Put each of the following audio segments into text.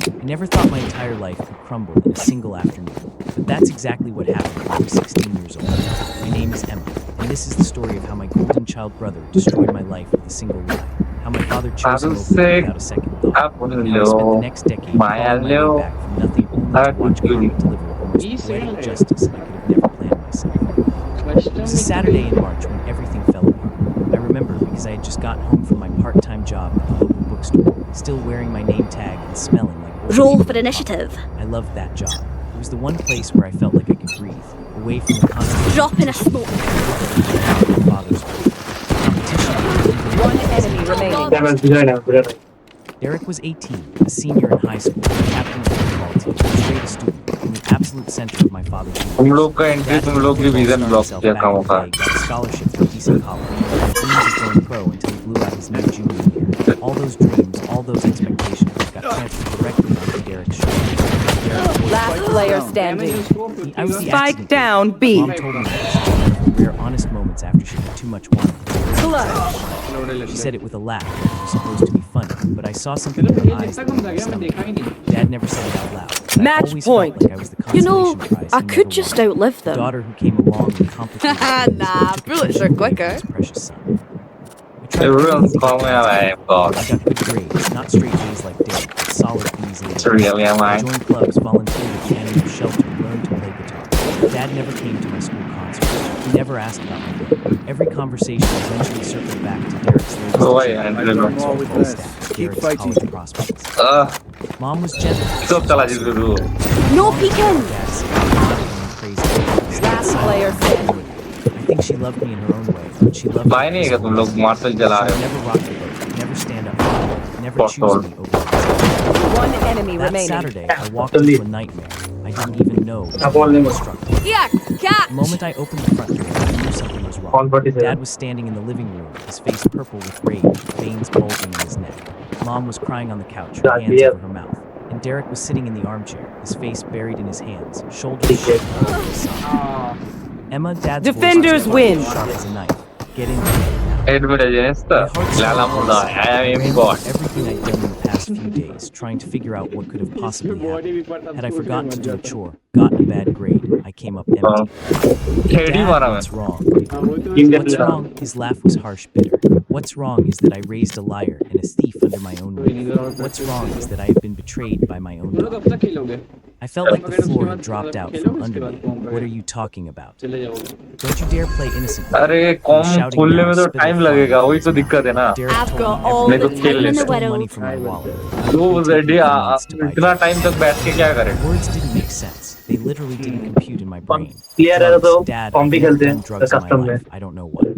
I never thought my entire life could crumble in a single afternoon, but that's exactly what happened when I was 16 years old. My name is Emma, and this is the story of how my golden child brother destroyed my life with a single lie, how my father chose him over me without a second thought, and how I spent the next decade clawing my way back from nothing only to watch karma deliver almost poetic justice I could have never planned myself. It was a Saturday in March when everything fell apart. I remember because I had just gotten home from my part-time job at the local bookstore, still wearing my name tag and smelling like old Roll paper for initiative. coffee. I loved that job. It was the one place where I felt like I could breathe, away from the constant Drop in a smoke. father's competition. One enemy remaining. Derek was 18, a senior in high school, captain of the football team, the greatest student, and the absolute center of my father's तुम universe. लोग का entry तुम लोग की vision block किया कामों का Got a scholarship to a decent college. Dreams of going pro until he blew out his new junior year. All those dreams, all those expectations got transferred directly onto Derek's shoulders. Last player standing. I was the Spike accident down, Mom B. told me that she had rare honest moments after she had too much wine. She said it with a laugh. It was supposed to be funny, but I saw something in her eyes that made me stomach. Dad never said it out loud. but I Match always point. Felt like I was the You know, consolation prize I he could never just wanted. outlive The them. daughter who came along with complicated things Nah, took bullets attention are away from quicker. his precious son. I tried Everyone's everything I calling could. my boss. I got good grades, not straight A's like Derek, but solid B's and It's really A's. I mine. joined clubs, volunteered at the animal shelter, learned to play guitar. Dad never came to my school concerts. He never asked about my day. Every conversation eventually circled back to Derek's latest Oh, achievement, yeah, I Derek's know. football stats, Derek's college prospects. Mom was gentle. सब चला जी गुरु No peeking! Dad said, "I'm not crazy." Last player standing. I think she loved me in her own way, but she loved me भाई नहीं है क्या तुम लोग martial She चला would रहे हो never rock the boat, never stand up, never Boss choose all. me over myself. One enemy That remaining. Saturday, I walked into a nightmare. I didn't even know what was struck. Yeah, cat! The moment I opened the front door, I knew something was wrong. Dad was standing in the living room, his face purple with rage, veins bulging in his neck. Mom was crying on the couch, her hands over her mouth. And Derek was sitting in the armchair, his face buried in his hands, shoulders shaking over his son. Emma, Dad's Defenders voice was win. sharp as a knife. Get in there now. Advertisement My heart Lala started मुर्दा racing. I I am ran God through everything I'd done in the past few days, trying to figure out what could have possibly happened. Had I forgotten to do a chore, gotten a bad grade, I came up empty. खेड़ी Dad, मारा what's मैं wrong? What's wrong? His laugh was harsh, bitter. What's wrong is that I raised a liar and a thief under my own roof. What's wrong is that I have been betrayed by my own daughter. I felt like the floor had dropped out from under me. What are you talking about? Don't you dare play innocent. अरे He was com shouting खोलने now, में तो spittle time flying लगेगा from वही his तो mouth. दिक्कत है ना Derek I've told got me all मैं the तो everything. खेल time in He the लेता stole money world. from my wallet. दो It took me ready months to buy इतना drugs. टाइम तक बैठ के क्या करे Words didn't make sense. They literally didn't compute in my brain. Clear है तो Drugs, Dad, कॉम भी I've never खेलते done हैं drugs in my कस्टम में life. I don't know what.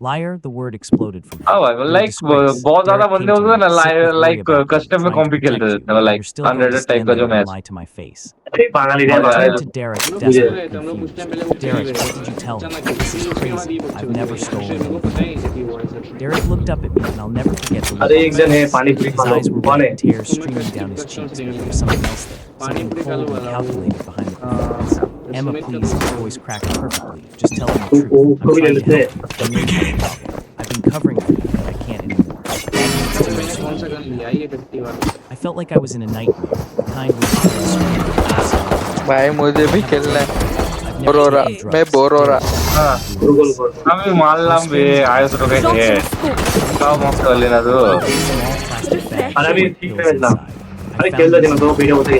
Liar, the word exploded from me. हाँ You're भाई a like disgrace. बहुत ज्यादा Derek बंदे came to होते हैं me, ना sick with worry like about me, custom में trying to कॉम भी खेलते protect थे you. Like You're still going to unrated type stand का there जो and match lie to my face. अरे पागल ही I है पागल turned to Derek, desperate, confused. Derek, what did you tell him? This is crazy. I've never stolen anything. Derek looked up at me, and I'll never forget the look अरे on एक his जन है face. पानी पूरी His खा लो eyes were कौन है red, tears streaming down his cheeks, but there was something else there. Something cold and calculated behind the performance. Emma, please, his voice cracked perfectly. Just tell him the truth. I'm trying to help you. I know you have a problem. I've been covering for you, but I can't anymore. Dad needs to know soon. I felt like I was in a nightmare. The kind where you feel screaming. भाई मुझे भी खेलना है I've bore never हो रहा taken मैं drugs. Bore हो रहा हाँ गुरुकुल पर हमें मारलाम बे आयस रोके Drop थे in a smoke. का मस्त कर लेना तो Small plastic bag अरे अभी with ठीक pills है ना inside. I अरे found खेल दो these दिन तो वीडियो होते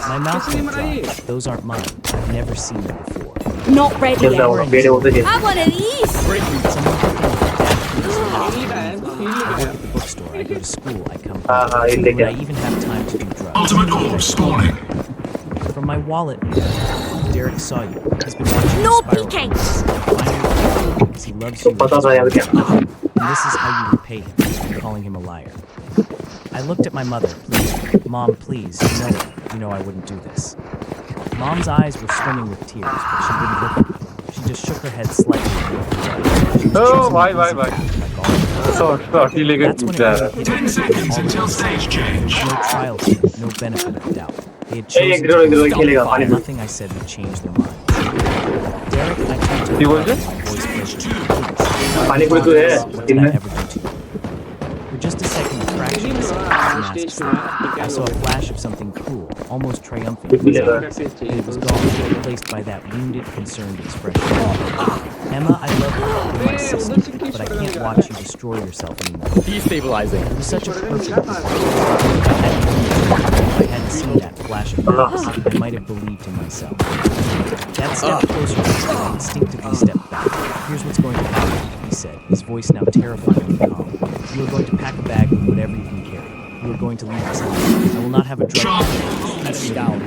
My mouth went dry. Those aren't mine. I've never seen them before. Not ready खेल yet. रहा वीडियो होते I want of these! Someone put them in the dad please. I work at the bookstore. I go to school. I come हाँ हाँ ये home. लेके Would I even have time to do drugs? Ultimate orb spawning. From my wallet, Derek saw you. He's been watching No you spiral peeking. from this. Finally, because he loves you. तो पता था यार क्या And this is how you repay him, calling him a liar. I looked at my mother. Please, Mom, please. You know I wouldn't do this. Mom's eyes were swimming with tears, but she wouldn't look at me. She just shook her head slightly. She was Oh, choosing bye, the bye, easy bye. path, like all of us. Short ही लेके That's when पूछ it जा really रहा hit 10 me. seconds until stage change. No trial here, no benefit of doubt. They had एक chosen गिरो to गिरो खेलेगा पानी पूरी nothing I said would change their minds. Derek, I came to You want my it? voice breaking. पानी पूरी तो है What दिन did I में ever do to you? For just a second, a fraction of a second, mask snapped. I saw a flash of something cool, almost triumphant in his eyes, and it was gone, replaced by that wounded, concerned expression. Emma, I love you. You're my sister, but I can't watch you destroy yourself anymore. Destabilizing. It was such a perfect moment. If I hadn't seen that flash of madness, I might have believed in myself. That step closer, I instinctively stepped back. Here's what's going to happen, he said, his voice now terrifyingly calm. You are going to pack a bag with whatever you can carry. You are going to leave us alone. I will not have a drug down.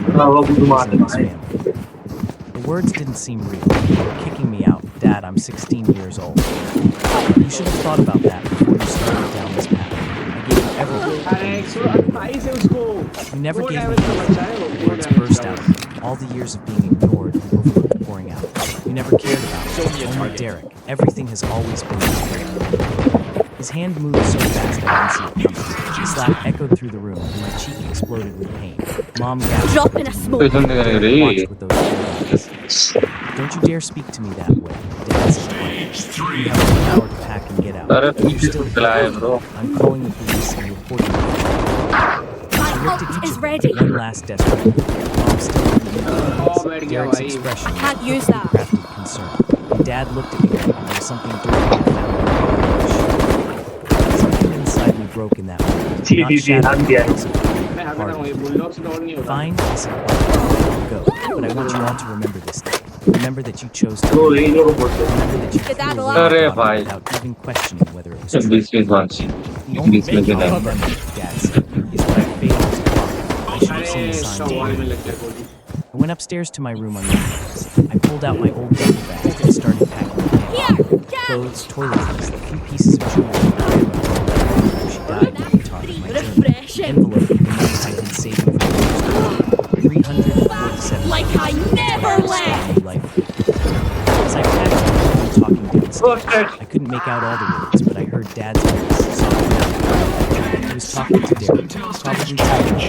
The words didn't seem real. They were kicking me out. Dad, I'm 16 years old. You should have thought about that before you started down this path. I gave you everything. You never gave me anything. The words burst out of me. All the years of being ignored and overlooked pouring out. You never cared about me. Only Derek. Everything has always been about Derek. His hand moved so fast I didn't see it coming. His slap echoed through the room and my cheek exploded with pain. Mom gasped. Drop in a smoke. Watched with those eyes. Don't you dare speak to me that way. Dad said quietly. You have the power to pack and get out. You're still here. I'm calling the police and reporting you. I looked at each Is of ready. them, one last desperate look. Mom still didn't know. Derek's expression was Can't use that. crafted concern. And Dad looked at me and there was something dirty I found. Something inside me broke in that moment. Not shattered, Fine, I said, go. But I want you all to remember this day. Remember that you chose to. Remember that you Get that threw alive. away Arey the body bhai. without even questioning whether it was true. This is one. The only thing I remember, Dad said, is what I failed to follow. I should have seen the signs earlier. I went upstairs to my room on the weekends. I pulled out my old duffel bag and started packing it. Clothes, toiletries, a few pieces of jewelry. She died in guitar, my journal. Envelope with the money I'd been saving for $347. Like I never left. Life. As I packed up, talking downstairs. I couldn't make out all the words, but I heard Dad's voice. He was talking to Derek, probably telling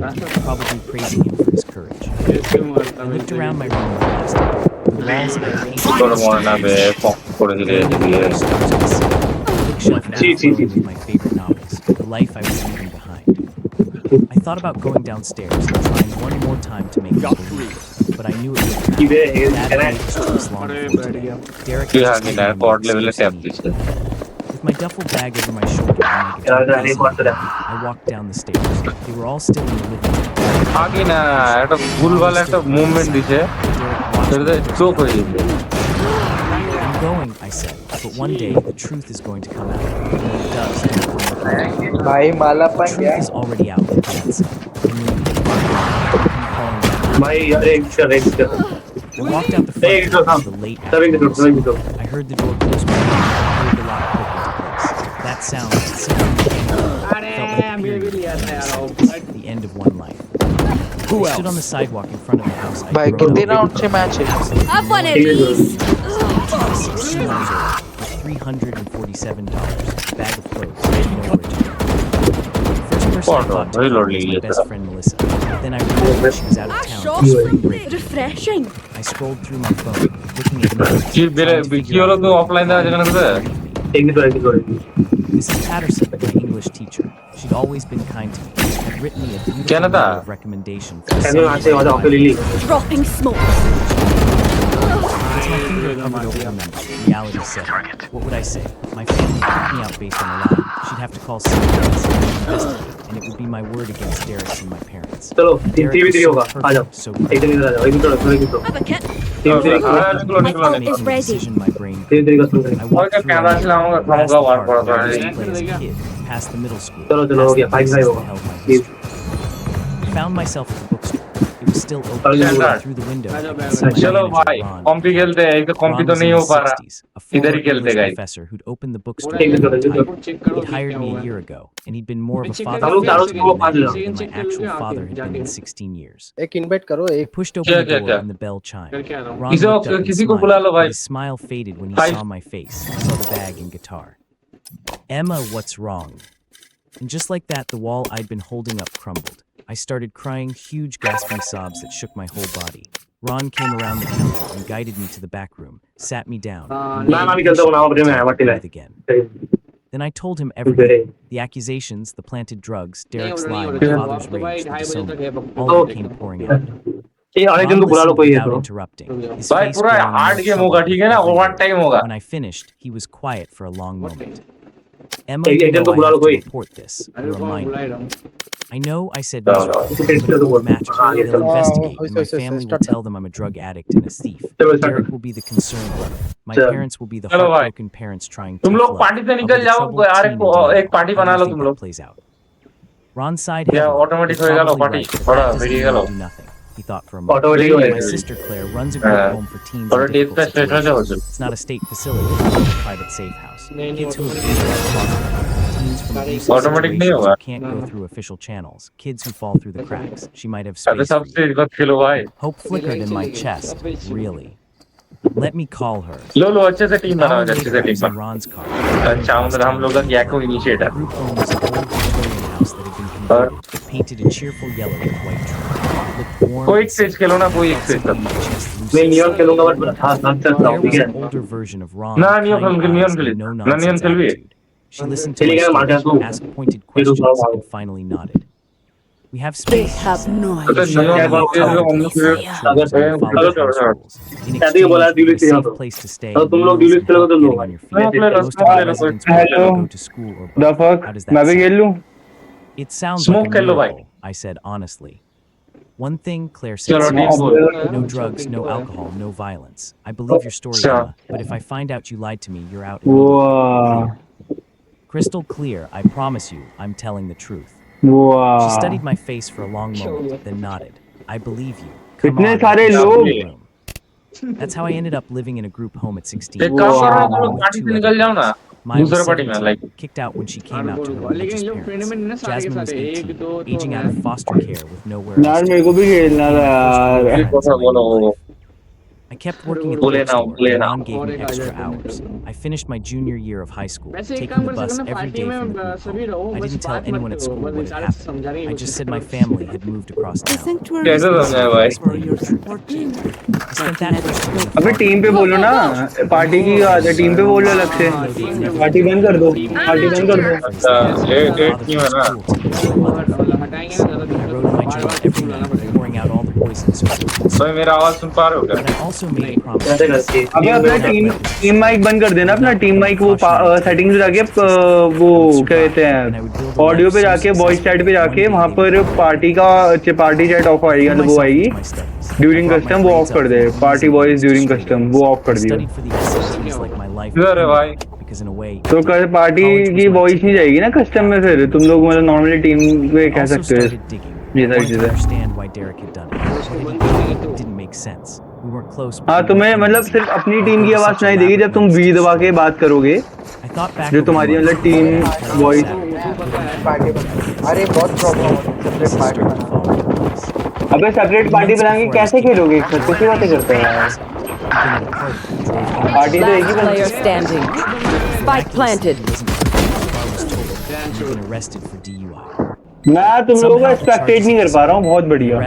him probably praising him for his courage. I looked around my room last time. The walls had bookshelf now flowing with my favorite novels, the life I was leaving behind. I thought about going downstairs and trying one more time to make it believe, but I knew it wouldn't happen. That night was just long before today. Derek had just taken me with my duffel bag over my shoulder and my guitar case in my hand, I walked down the stairs. They were all still in the living room. আগে না একটা ভুলভাল একটা movement দিছে সেটা চোখ হয়ে গেছে I'm going, I said, but one day the truth is going to come out. And when it does, don't look back. भाई माला The पान truth is already out, Dad said. And when you keep calling back. भाई अरे extra extra I walked out the front door into the late afternoon sun. I heard the door close behind me. I heard the lock click into place. That sound simply came out. Felt like a period in my sentence, the end of one life. I stood on the sidewalk in front of the house. भाई कितने round से match है Have one of these. 16 years old with $347, a bag of clothes, and nowhere to go. The first person I thought to call was my best friend Melissa. Then I realized she was out of town for spring break. Refreshing. I scrolled through my phone, looking at emails, কি বেরে trying to কি figure হলো out তো who offline দেওয়া যেখানে আছে Mrs. Patterson, my English teacher. She'd always been kind to me. Had written me a beautiful Canada. letter of recommendation for a summer Dropping smoke. As my finger hovered over the number, reality set in. What would I say? My family kicked me out based on a lie. She'd have to call someone else and investigate, and it would be my word against Derek's and my parents. चलो Derek TV was three so होगा आ जाओ perfect, so एक दिन इधर आ जाओ एक दिन तो Have a kit. TV three My ult making is a ready. decision my brain TV three का सुन I walked through camera our se hum neighborhood, past ka the war park pora where I tha used to play as a kid, past the middle school, चलो past हो the गया five places five that होगा held my history. I found myself at the bookstore. It was still open. Through the window, I could see my चलो manager, भाई Ron. कॉम्पी खेलते हैं एक तो कॉम्पी Ron तो was नहीं in हो his पा रहा 60s, a इधर former ही खेलते English guys professor who'd opened the bookstore ठीक है, in ठीक है, ठीक है। Tiger. He'd hired me a year ago, and he'd been more of a father तारू तारू figure को to पाँच me जाओ than my actual father had been in 16 years. एक इनवाइट करो I एक pushed open क्या, the क्या, door क्या? and the bell chimed. किसी Ron looked up and किसी को बुला लो smiled, भाई but his smile faded when he Five. saw my face and saw the bag and guitar. Emma, what's wrong? And just like that, the wall I'd been holding up crumbled. I started crying huge gasping sobs that shook my whole body. Ron came around the counter and guided me to the back room, sat me down, and ना ना भी चलता हूँ ना अपने में है मट्टी breathe again. Then I told him everything. The accusations, the planted drugs, Derek's lie, my father's rage, the disowned. All of it came pouring out. ये अरे दिन Ron तो बुला लो listened कोई है without तो interrupting. His भाई face पूरा growing हार्ड more गेम होगा, troubled ठीक with है ना? every over word. टाइम होगा. When I finished, he was quiet for a long moment. Emma, एक you दिन know तो I बुला लो have to कोई report this. You're a minor. I know, I said No, miserably, no. but it won't matter. हाँ, ये They'll तो- investigate, and my yes, yes, family will start. tell them I'm a drug addict and a thief. चलो, start. Derek will be the concerned brother. My चलो। parents will be the चलो भाई। heartbroken parents trying तुम tough लोग love. Party से I'll be निकल the जाओ troubled यार, teen in denial. एक पार्टी How do बना you लो think तुम that लोग. plays out? Ron sighed या heavily. ऑटोमेटिक You're होएगा लो probably पार्टी, right, but थोड़ा that doesn't very mean low. I'll do nothing. He thought for a moment. Automatic My होएगा. sister Claire runs a group home for teens थोड़ा in date difficult का status है हो situations. It's not a state facility, it's a private safe house. Kids who have been through foster care, teens from abusive Automatic नहीं situations होगा. who can't go through official channels, kids who fall through the cracks. She might have अबे space for you. सबसे मत खेलो भाई. Hope flickered in my chest. Really? Let me call her. लो लो अच्छे से team An hour बनाओ, अच्छे later, से I team was in बनाओ. Ron's car. अच्छा मतलब हम लोग का क्या को initiator. The group home was an old Victorian house that had been converted, painted a cheerful yellow with white trim. It looked warm कोई and एक स्टेज safe. खेलो ना, कोई एक Felt स्टेज something तक. in my chest मैं loosen. Neon खेलूंगा but हाँ नाम चल रहा Claire हूँ ठीक was है. an older version of Ron, ना नियो kind खेल eyes के लिए. and no ना नियन nonsense खेल भी. attitude. She listened to my चलिए मार story, तू. asked pointed ये तो questions, भाव. and finally nodded. We have They space. have no तो idea. नियो Yeah, बात yeah, है हम लोग फिर Chores and we followed house rules. In कहते हैं बोला exchange, we ड्यूलिस get a से safe तो place to stay, तो तुम लोग meals, ड्यूलिस and खेलोगे help तो लो getting on भाई. your feet. Most of the residents will Hello. go to school or The both. fuck? How does that मैं भी खेल sound? लूं? It sounds Smoke like a hello, bhai. miracle, I said honestly. One thing Claire said चलो team seriously. बोल. No drugs, no alcohol, no violence. I believe your story, Sure. Emma, but if I find out you lied to me, you're out Wow. immediately. Clear. Crystal clear, I promise you, I'm telling the truth. She Wow. studied my face for a long moment, then nodded. I believe you. Come इतने on, सारे let's लोग. show you the room. That's how I ended up living in a group home at 16. एक काम करो ना तुम लोग with party two से other निकल जाओ ना. girls. Maya was दूसरे पार्टी में 17, like. kicked out when she came out to her religious parents. Jasmine was 18, aging out of foster care with nowhere else यार to मेरे को go. भी खेलना था यार. Friends in my new बोलो. life. I kept working at the Bullet now, bookstore, bullet and now. Ron gave me extra hours. I finished my junior year of high school, taking the bus every day from the group home. I didn't tell anyone at school what had happened. I just said my family had moved across The town. sanctuary कैसे समझाए भाई? is for your support team. I spent that first year with अबे father team पे बोलो ना. Party की बात है. टीम पे बोलो अलग से. पार्टी बंद कर दो. पार्टी बंद कर दो. अच्छा एक टीम है ना. I wrote in my journal every night, pouring out all the poisons. तो मेरा आवाज सुन पा रहे हो क्या? But I also made a promise. कैसे करती है. अबे अपना टीम माइक बंद कर देना. अपना टीम माइक वो सेटिंग्स में जाके वो क्या कहते हैं ऑडियो पे जाके वॉइस चैट पे जाके वहाँ पर पार्टी चैट ऑफ आएगी. वो आएगी ड्यूरिंग कस्टम. वो ऑफ कर दे. पार्टी वॉइस ड्यूरिंग कस्टम वो ऑफ कर दियो. इधर है भाई. तो कल पार्टी की वॉइस नहीं जाएगी ना कस्टम में. फिर तुम लोग मतलब नॉर्मली टीम पे कह सकते हो ये सारी चीजें. हाँ तुम्हें मतलब सिर्फ अपनी टीम की आवाज सुनाई देगी जब तुम वी दबा के बात करोगे. जो तुम्हारी मतलब टीम वॉइस. अरे बहुत प्रॉब्लम होती है. अबे सेपरेट पार्टी बनाएंगे कैसे खेलोगे एक साथ. कैसी बातें करते हैं यार. पार्टी तो एक ही Last player बन. standing. Spike planted. मैं तुम लोगों को एक्सपेक्टेड नहीं कर पा रहा हूँ. बहुत बढ़िया.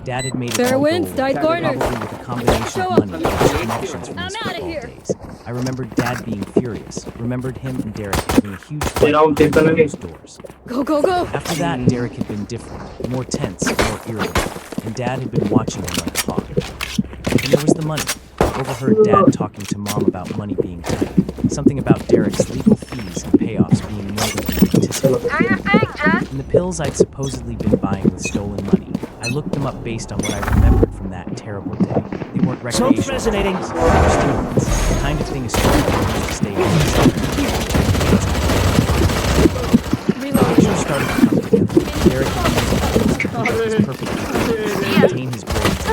Dad had made it Fair all winds, gold, tight corners. probably with a combination of money and connections from his I'm outta football here. days. I remembered Dad being furious. Remembered him and Derek having a huge fight They're all behind different. closed doors. Go, go, go. After that, Derek had been different, more tense, more irritable, and Dad had been watching him like a hawk. And there was the money. Overheard Dad talking to Mom about money being tight. Something about Derek's legal fees and payoffs being more than he anticipated. And the pills I'd supposedly been buying with stolen money, I looked them up based on what I remembered from that terrible day. They weren't recreational. Resonating. They were stimulants. The kind of thing a student would stay with. Pictures started to come together. Derek was perfect to maintain his grades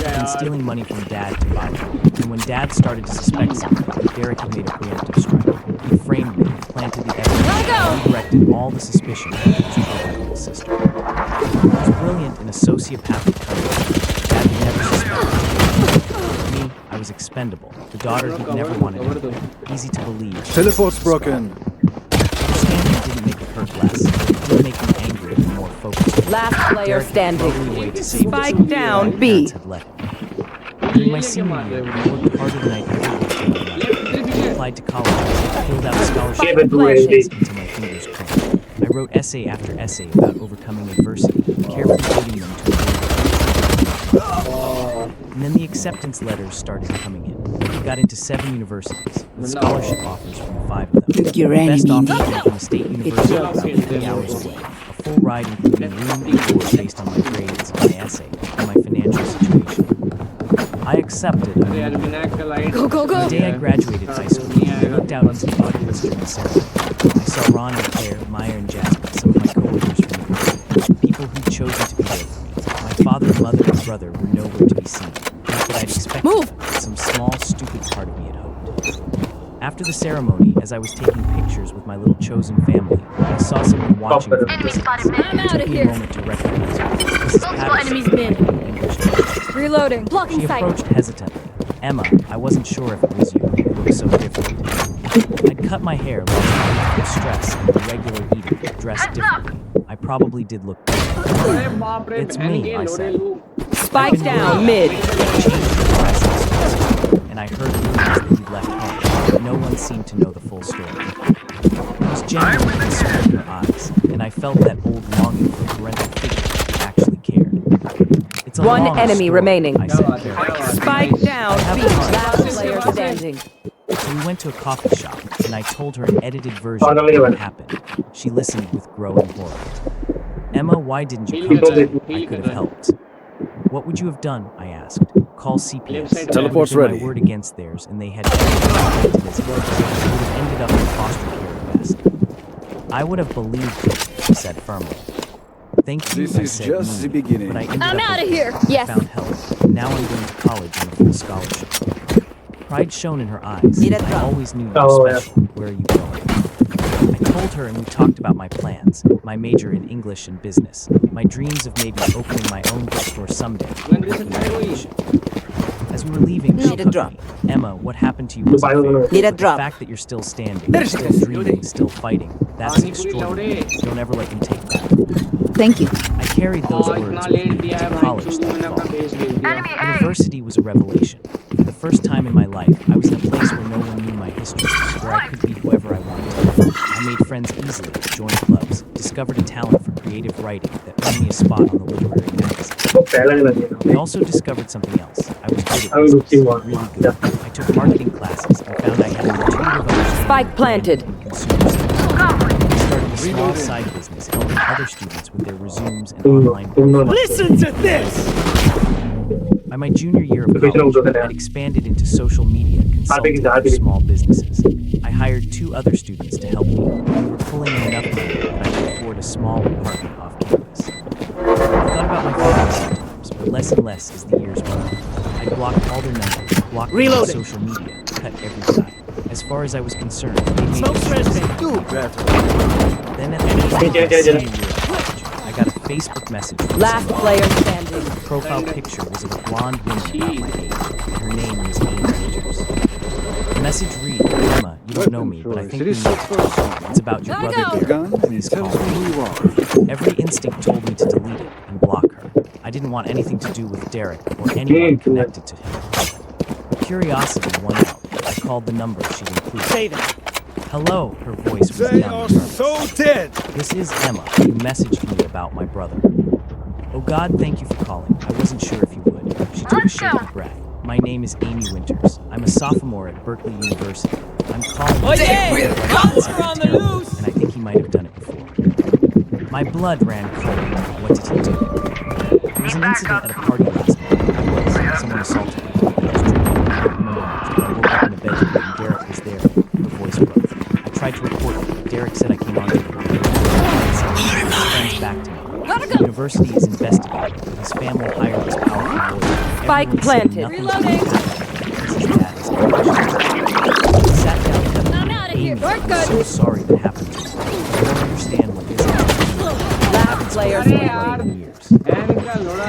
and stealing money from Dad to buy them. And when Dad started to suspect something, Derek had made a preemptive strike. He framed me, planted the evidence, and redirected all the suspicion on his troubled little sister. He was brilliant in a sociopathic kind of way. Dad had never suspected me. I was expendable. The daughter he'd never wanted anywhere. Easy to believe. Teleport's broken. Understanding didn't make it hurt less. It did make me angry and more focused. Last player Derek standing. found a way to save Spike his down, my B. parents had left me. During my senior year, I worked harder than I'd ever worked in my life. I applied to college. filled out scholarship Give it to applications AD. until my fingers cramped. I wrote essay after essay about overcoming adversity, carefully dating them to avoid. And then the acceptance letters started coming in. I got into 7 universities, with scholarship offers from 5 of them. Look your Best enemy offer near. came from a state university about 3 hours away. A full ride including room and board based on my grades, my essay, and my financial situation. I accepted. Go, go, The go! day I graduated high school, I looked out into the audience during the ceremony. I saw Ron and Claire, Maya and Jasmine, some of my coworkers from the group, people who'd chosen to be there for me. My father, mother, and brother were nowhere to be seen. Not that I'd expected, Move! but some small, stupid part of me had hoped. After the ceremony, as I was taking pictures with my little chosen family, I saw someone watching from a distance. I'm It out took of me a here! moment to recognize her. Mrs. Patterson, enemy's mid. English teacher. Reloading. Blocking She sight. approached hesitantly. Emma, I wasn't sure if it was you. You looked so different. I'd cut my hair, lost my life of stress, and a regular eater, dressed differently. I probably did look different. It's me, I said. Spike down mid. I changed the dress and I heard rumors that you'd left home, but no one seemed to know the full story. There was genuine concern in her eyes, and I felt that old longing for parental figure that actually cared. It's a One long enemy story, remaining. I said carefully. Spike down B. Last player standing. So we went to a coffee shop, and I told her an edited version of what happened. She listened with growing horror. Emma, why didn't you come to me? I could have helped. What would you have done? I asked. Call CPS. Teleport's I would have ready. my word against theirs, and they had everything to this. It would have ended up in foster care at best. I would have believed you, she said firmly. Thank you, This I is said just the meanly, beginning. But I ended I'm up out of with here. you. Yes. I found help. Now I'm going to college on a full scholarship. Pride shone in her eyes. Need a I drop. always knew you Oh, were yeah. special. Where are you going? I told her and we talked about my plans, my major in English and business, my dreams of maybe opening my own bookstore someday. As we were leaving, she Need a took drop. me. Emma, what happened to you wasn't fair. Need a But drop. The fact that you're still standing, still dreaming, still fighting, that's extraordinary. Don't ever let them take that. Thank you. I carried those words with me to college that fall. University was a revelation. For the first time in my life, I was in a place where no one knew my history, where I could be whoever I wanted to be. I made friends easily, joined clubs, discovered a talent for creative writing that earned me a spot on the literary magazine. I also discovered something else. I was good at business, really good. I took marketing classes and found I had an intuitive understanding Spike of planted. branding and consumer studies. I started a small side business helping other students with their resumes and online portfolios. Listen to this! By my junior year of college, I'd expanded into social media consulting for small businesses. I hired 2 other students to help me. We were pulling in enough money that I could afford a small apartment off campus. I thought about my family sometimes, but less and less as the years went on. I blocked all their numbers, blocked them on social media, cut every tie. As far as I was concerned, they made the choice. Then at the end of my senior year of college, I got a Facebook message from Last someone. player standing. Her profile picture was of a blonde woman about my age, and her name was Amy Winters. The message read, Emma, you don't know me, but I think we know. It's about your Gotta brother go. Derek. Gun, and it tells me who you are. Every instinct told me to delete it and block her. I didn't want anything to do with Derek or anyone connected to him. Curiosity won out. I called the number she'd included. Say that. Hello, her voice was They young are and nervous. so dead. This is Emma, who messaged me about my brother. Oh God, thank you for calling. I wasn't sure if you would. She took a shaky breath. My name is Amy Winters. I'm a sophomore at Berkeley University. I'm calling you because I've been terrible, and I think he might have done it before. My blood ran cold. What did he do? There was an incident at a party last night. Someone assaulted me. I was drinking. I don't remember much, but I woke up in a bedroom and Derek was there. Her voice broke. I tried to report it, but Derek said I came on to him. Friends back to me. Gotta The go. university is investigating. His family hired this powerful lawyer. Spike Everyone said planted. nothing's Reloading. gonna happen because his dad is I sat down and I'm out of here. Amy, We're I'm good. so sorry that happened to you. I don't understand what this is. Last player For standing. years. I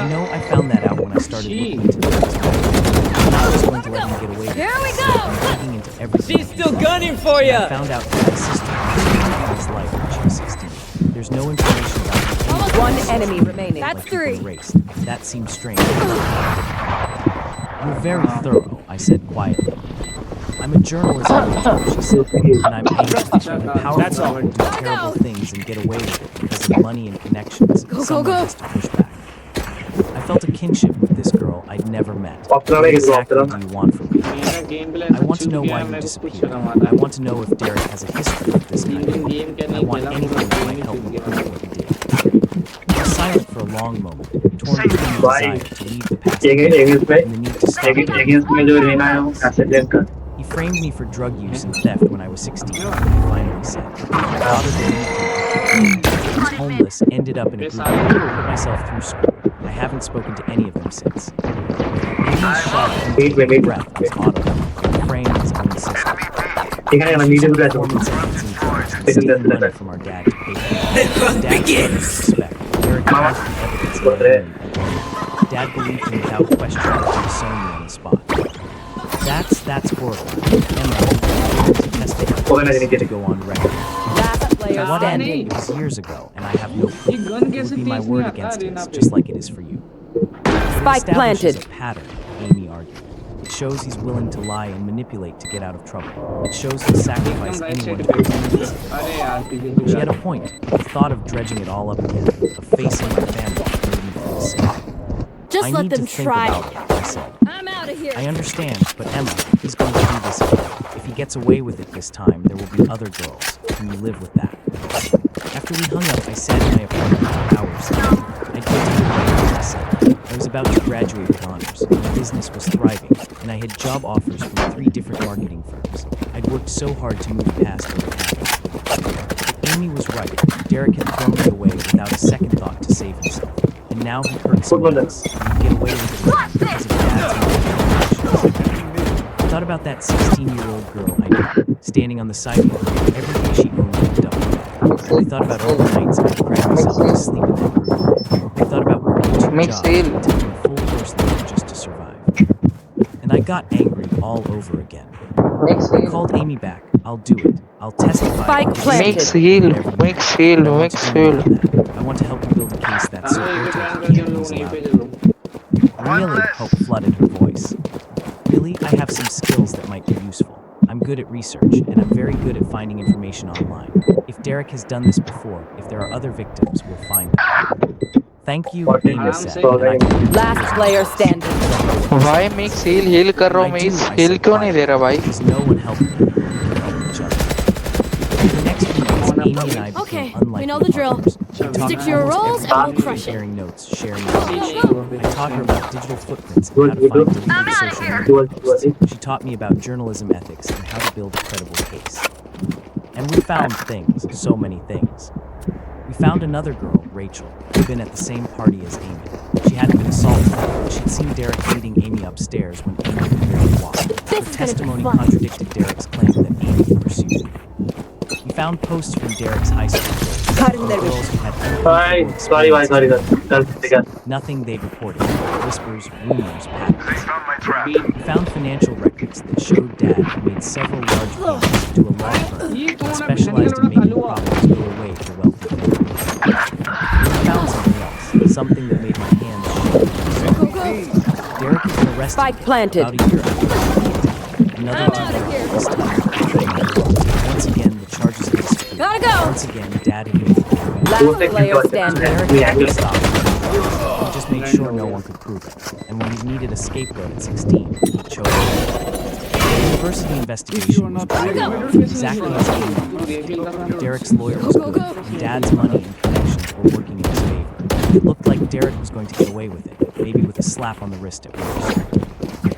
know I found that out when I started looking into this. I'm not just going to let him get away with Here we this. go. I'm digging into everything. She's still gunning for And I you. found out that my sister had his life when she was 16. There's no information about him. One enemy remaining. That's Like he'd been 3. erased. That seems strange. You're very thorough, I said quietly. I'm a journalism major, she said, and I'm anxious. I'm powerful to do terrible things and get away with it because of money and connections. Someone has to push back. I felt a kinship with this girl I'd never met. What exactly do you want from me? I want to know why you disappeared. I want to know if Derek has a history of this kind of thing. I want anything that might help me prove what he did. I was silent for a long moment, torn between the desire to leave the past and the need to stop it. He framed me for drug use and theft when I was 16, I finally said. My father believed me. I was homeless, ended up in a group home, put myself through school. I haven't spoken to any of them since. Amy's shot and breath was audible, framed his own sister. She took performance enhancing drugs and stealing money from our dad to pay for it. Dad begins. Derek has the evidence of it. Dad believed him without question and disowned me on the spot. That's horrible. Emma, to testify to go on record. Last player What standing. it was years ago, and I have no proof. It would be my word against his, just like it is for you. Spike It establishes planted. a pattern, Amy argued. It shows he's willing to lie and manipulate to get out of trouble. It shows he'll sacrifice anyone who believes him. She had a point. The thought of dredging it all up again, of facing my family, made me feel sick. Just I let need them to think try. about it, I said. I'm out of here. I understand, but Emma, he's going to do this again. If he gets away with it this time, there will be other girls. Can you live with that? After we hung up, I sat in my apartment for hours. I did I said. I was about to graduate with honors. My business was thriving, and I had job offers from 3 different marketing firms. I'd worked so hard to move past what had happened. Amy was right. Derek had thrown me away without a second thought to save himself. And now he hurt someone else. He'd get away with it again because of Dad's manipulations. I thought about that 16-year-old girl I knew, standing on the sidewalk. Every day she only picked up her bag. I thought about all the nights I'd cried myself to sleep in that room. I thought about working 2 jobs and taking a full course load just to survive. And I got angry all over again. I called Amy back. I'll do it. I'll testify. Spike planted. Mix heal. I want to help you build a case that's so urgent you can't lose allowed. Really, hope flooded her voice. Really, I have some skills that might be useful. I'm good at research, and I'm very good at finding information online. If Derek has done this before, if there are other victims, we'll find them. Thank you, Amy said. Last player standing. भाई mix heal कर रहा हूँ मैं इस heal क्यों नहीं दे रहा भाई Because no one helped me. We helped each other. For the next few months, Amy and I became Okay, unlikely we know the drill. partners. We talked Stick to your almost roles every and we'll day, crush it. sharing notes, sharing information. I taught her about digital footprints and how to find deleted social media posts. She taught me about journalism ethics and how to build a credible case. And we found things, so many things. We found another girl, Rachel, who'd been at the same party as Amy. She hadn't been assaulted, but she'd seen Derek leading Amy upstairs when Amy could barely walk. Her testimony contradicted Derek's claim that Amy had pursued him. We found posts from Derek's high school girls who had sorry. nothing they'd reported. Whispers, rumors, patterns. We found financial records that showed Dad had made several large payments to a law firm that specialized in making profits go away to wealthy families. We found something else, something that made my hands shake. Derek had been arrested Spike planted. about a year after. Another time, this time. Once again, the charges against her. Gotta go. Once again, Dad had made it. Last player standing. Derek had to stop it. He just made sure no one could prove it. And when he needed a scapegoat at 16, he chose it. The university investigation was going exactly as he wanted. Derek's lawyer was good, and Dad's money and connections were working in his favor. It looked like Derek was going to get away with it, maybe with a slap on the wrist at worst.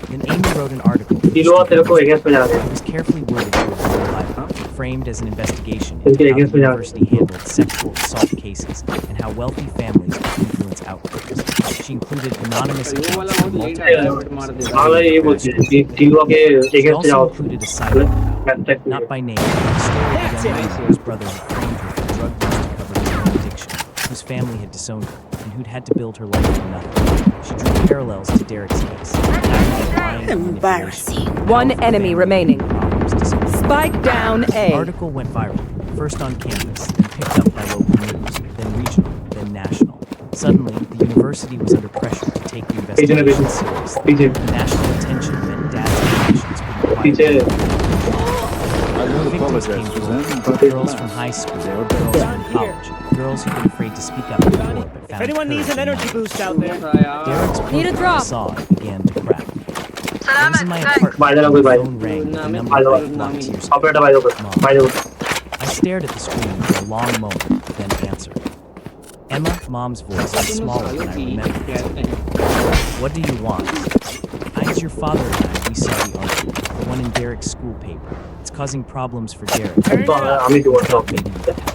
Then Amy wrote an article. It was carefully worded to avoid libel, framed as an investigation into how the university handled sexual assault cases and how wealthy families could influence outcomes. She included anonymous accounts from multiple She also included a side note, not by name, but the story of a young man whose brother had framed her for drug use to cover his own addiction, whose family had disowned her, and who'd had to build her life from nothing. She drew parallels to Derek's case. Embarrassing. One enemy remaining. Spike down The A. article went viral, first on campus, then picked up by local news, then regional, then national. Suddenly, the university was under pressure to take the investigation seriously. The national attention meant Dad's connections could be पीछे Victims came forward. Girls from high school, girls from college, girls who've been afraid to speak up before but If found anyone needs an courage in energy numbers. boost out there, Derek's Need a perfect drop. facade began to crack. I was in my apartment. By the when way, the by- phone rang with the number by the way, I blocked years operator ago. भाई को Mom. भाई को I stared at the screen for a long moment, then answered. Emma, Mom's voice was smaller than I remembered it to be. What do you want? It's your father and I, we saw the article, the one in Derek's school paper. It's causing problems for Derek. हमें जो बोलता हूँ Maybe you could help.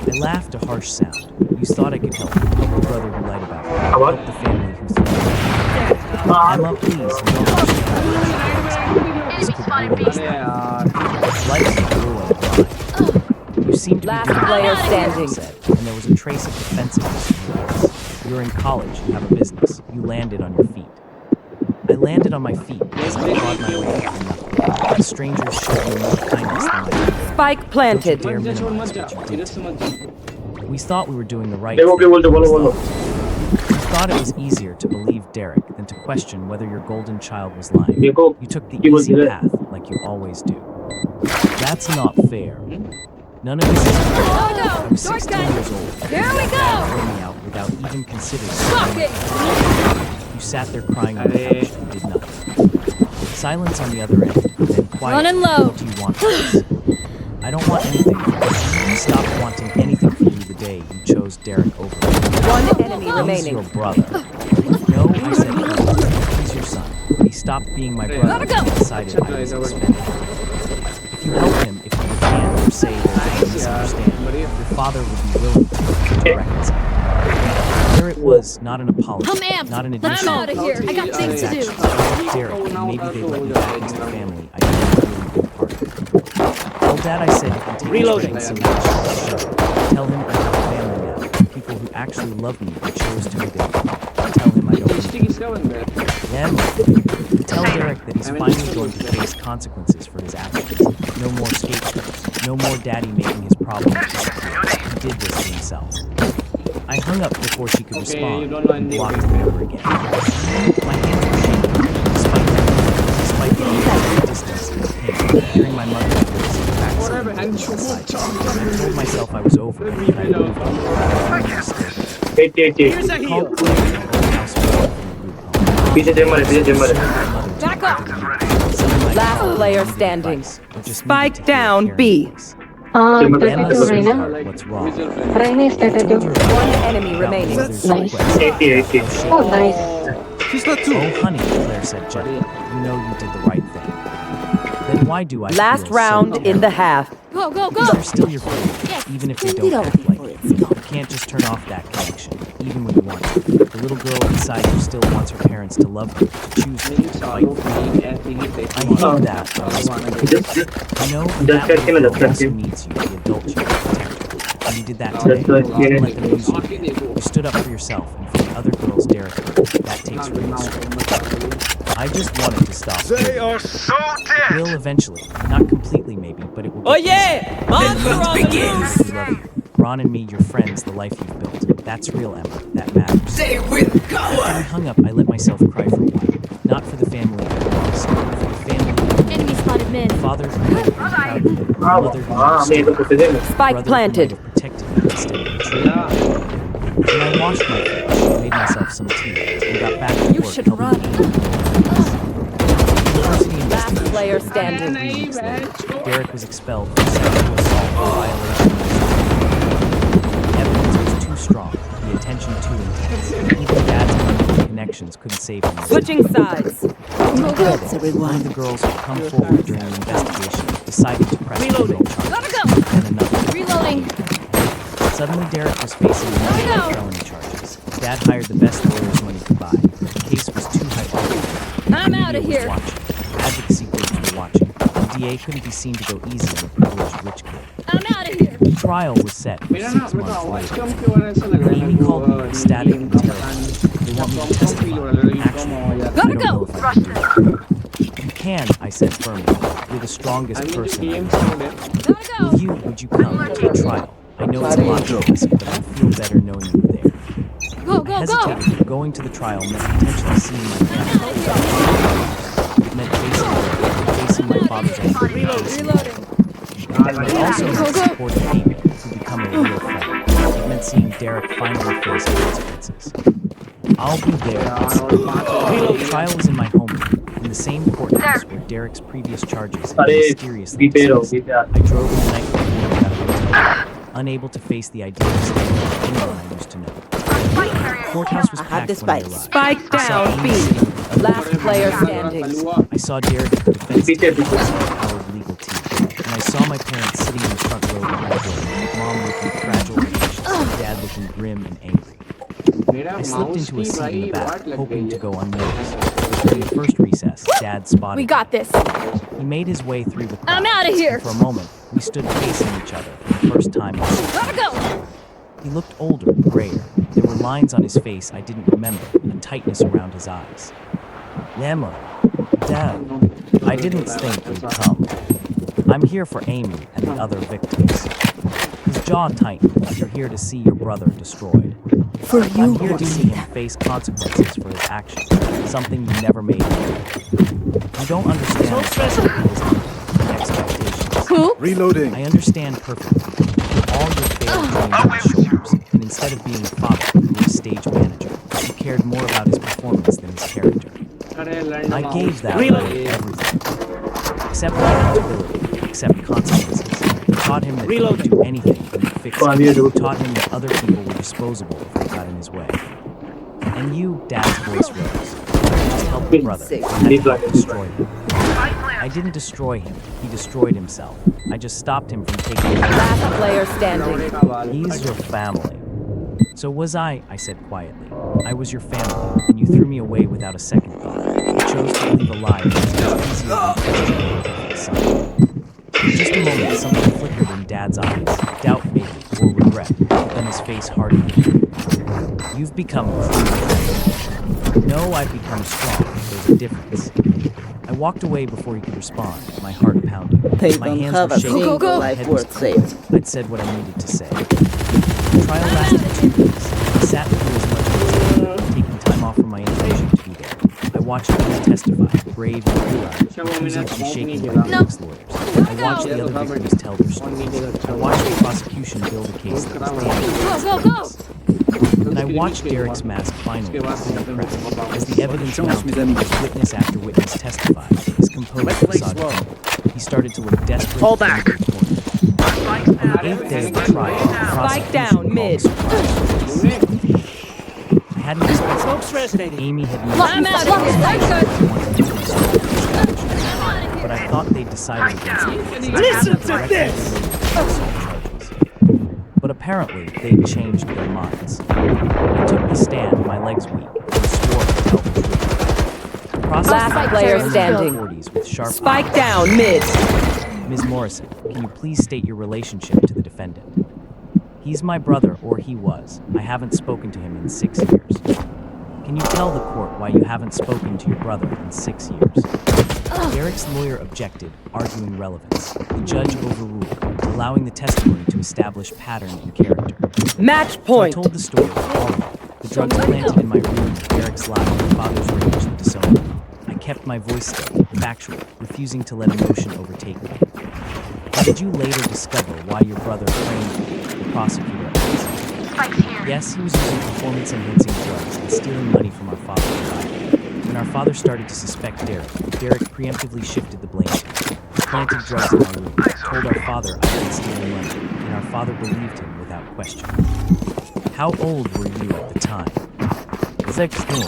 I laughed a harsh sound. You thought I could help the brother who lied about me, help the family who threw me. Emma, please, no pushing. This could ruin us. Life is a ruin blind. You seem to be Last doing player what you standing. said, and there was a trace of defensiveness in your voice. You're in college, you have a business, you landed on your feet. I landed on my feet because I clawed my way through nothing. The strangers showed me more kindness than I did. Spike planted. Dare minimize what you did to me. We thought we were doing the right देखो thing. क्या बोलते बोलो बोलो We thought it was easier to believe Derek than to question whether your golden child was lying. देखो You took the क्या easy बोलते path like you always do. That's not fair. None of this is fair. I was 16 years old. Here we go. Throw me out without even considering. Fuck it. You sat there crying on the couch and did nothing. Silence on the other end, then quiet. Running low. What do you want from us? I don't want anything from you. I stopped wanting anything from you the day you chose Derek over me. One enemy He's remaining. your brother. No, I said no. He's your son. He stopped being my brother Gotta go. and decided I was expendable. If you help him, if you recant or say there's a misunderstanding, your father would be willing to reconcile. There it was, not an apology, I'm amped. not an I'm admission. out of here. I got things to do. Derek, and maybe they let me back into the family. I didn't really be part of it. Tell Dad I said he can take Reloading. his things and show. Tell him I have a family now. People who actually love me but chose to be there. Tell him I don't need him. Yeah, tell Derek that he's finally going to face consequences for his actions. No more scapegoats. No more Daddy making his problems disappear. He did this to himself. I hung up before she could respond and blocked the number again. My hands were shaking, despite the distance and the pain, hearing my mother's voice in the back seat. I told myself I was over it and I moved on. here's a I heal. called Qley and the whole house was from the group home. पीछे gym मारे Back up. Last player standing. Spike down B. Emma gym said, मारे what's wrong? Raina is I dead. told her about One enemy remaining. mother's Nice. request. 80 Oh, nice. She's not too. Oh, honey, Claire said gently. You know you did the right thing. Then why do I Last feel round so in the half. Go, go, go. They're still your friends, even if they don't act like it. You can't just turn off that connection, even when you want to. The little girl inside you still wants her parents to love her, to choose her, to fight for her. I know that, I whispered. I know that little girl also needs you, the adult you, to protect her. And you did that today. You didn't let them use you. You stood up for yourself and for the other girls Derek hurt. That takes real strength. I just wanted to stop. They are so It will eventually. Not completely, maybe, but it will. Oh yeah! Monster on the loose! We love you. Ron and me, your friends, the life you've built. That's real, Emma. That matters. Say it with power! After I hung up, I let myself cry for a while. Not for the family I lost, but for the family. Enemy spotted mid. Father who would have been proud of me. Mother who हाँ would मैं तो कुछ देना Spike brother who might planted. have protected me instead of betraying me. When I washed my face, made myself some tea, and got back to You work should helping run. University Last investigation. player standing. 3 weeks later, Derek was expelled for sexual assault and violation of his The evidence was too strong, the attention too intense. Even Dad's money connections couldn't save him. Switching sides. One of the girls who come forward during the investigation decided to press criminal charges. Gotta go. And another. Reloading. Suddenly, Derek was facing multiple felony charges. Dad hired the best lawyers money could buy. The case was too high. I'm out of here. Advocacy groups were watching. The DA couldn't be seen to go easy on a privileged rich kid. I'm out of here. The trial was set for 6 months later. Amy called me ecstatic and terrified. They want me to testify. Actually, I don't know if I can do it. You can, I said firmly. You're the strongest person I know. Gotta go. Would you come to the trial? I know it's a lot to ask, but I feel better knowing you were there. Go, go, go. Hesitated. Going to the trial meant potentially seeing my family. It meant facing father's anger. Reloading. It also meant supporting Amy to become a real friend. It meant seeing Derek finally face consequences. I'll be there. The trial was in my homeroom, in the same courthouse where Derek's previous charges had been अरे mysteriously बीते रहो dismissed. बीते I drove in the night before I got a hotel room, unable to face the idea of staying with anyone I used to know. The courthouse was packed when I arrived. Spike I saw down Amy B. sitting with other Last player standing. I saw Derek at the defense पीछे team पीछे with a powered legal team, and I saw my parents sitting in the front row of my door, mom looking fragile and anxious, and dad looking grim and angry. I slipped into a seat in the back, hoping to go unnoticed. But during the first recess, Dad spotted We me. got this. He made his way through the crowd. I'm outta here. And for a moment, we stood facing each other for the first time. Gotta go. He looked older, grayer. There were lines on his face I didn't remember, and tightness around his eyes. Emma, Dad, I didn't think you'd come. I'm here for Amy and the other victims. His jaw tightened. You're here to see your brother destroyed. For you, I'm here to see him face consequences for his actions, something you never made clear. You don't understand the expectations. Who? Reloading. I understand perfectly. All your failed dreams on his shoulders, and instead of being a father, you were a stage manager. You cared more about his performance than his character. I gave that boy everything. Except accountability, except consequences. You taught him that he could do anything and would fix it. You taught him that other people were disposable if they got in his way. And you, Dad's voice rose. Just help the brother. I had to help destroy him. I didn't destroy him. He destroyed himself. I just stopped him from taking it. Last player standing. He's your family. So was I said quietly. I was your family, and you threw me away without a second thought. You chose to believe a lie because it was easier than questioning your perfect son. For just a moment, something flickered in Dad's eyes. Doubt maybe, or regret. But then his face hardened. You've become cruel. No, I've become strong. There's a difference. I walked away before he could respond, my heart pounding. My hands were shaking, my head was cold. I'd said what I needed to say. The trial lasted for 2 weeks. I sat through as much as I could, taking time off from my invitation to be there. I watched him testify, brave and clear-eyed, refusing to be shaken by Derek's lawyers. I watched the other victims tell their stories. I watched the prosecution build a case that was damaging. Go. And I watched Derek's mask finally fully crack. As the evidence mounted, as witness after witness testified, his composed facade crumbled. He started to look desperate. Fall back. On the 8th day of the trial, the Spike prosecution down mid. I hadn't expected Amy had made I'm out of here. but I thought they decided against me. Listen to this! But apparently, they'd changed their minds. I took the stand, my legs weak, and swore to tell the truth. The prosecutor Last player was in standing. their 40s with sharp Spike eyes. down mid. Ms. Morrison, can you please state your relationship to the defendant? He's my brother, or he was. I haven't spoken to him in 6 years. Can you tell the court why you haven't spoken to your brother in 6 years? Derek's lawyer objected, arguing relevance. The judge overruled, allowing the testimony to establish pattern and character. Match So I point. told the story of all of it. The drugs planted in my room, Derek's lie, my father's rage, and disowned. I kept my voice steady, factual, refusing to let emotion overtake me. And did you later discover why your brother framed you? The prosecutor asked. Yes, he was using performance-enhancing drugs and stealing money from our father's trial. When our father started to suspect Derek preemptively shifted the blame to me. He planted drugs in my room, told our father I had been stealing money, and our father believed him without question. How old were you at the time? 16.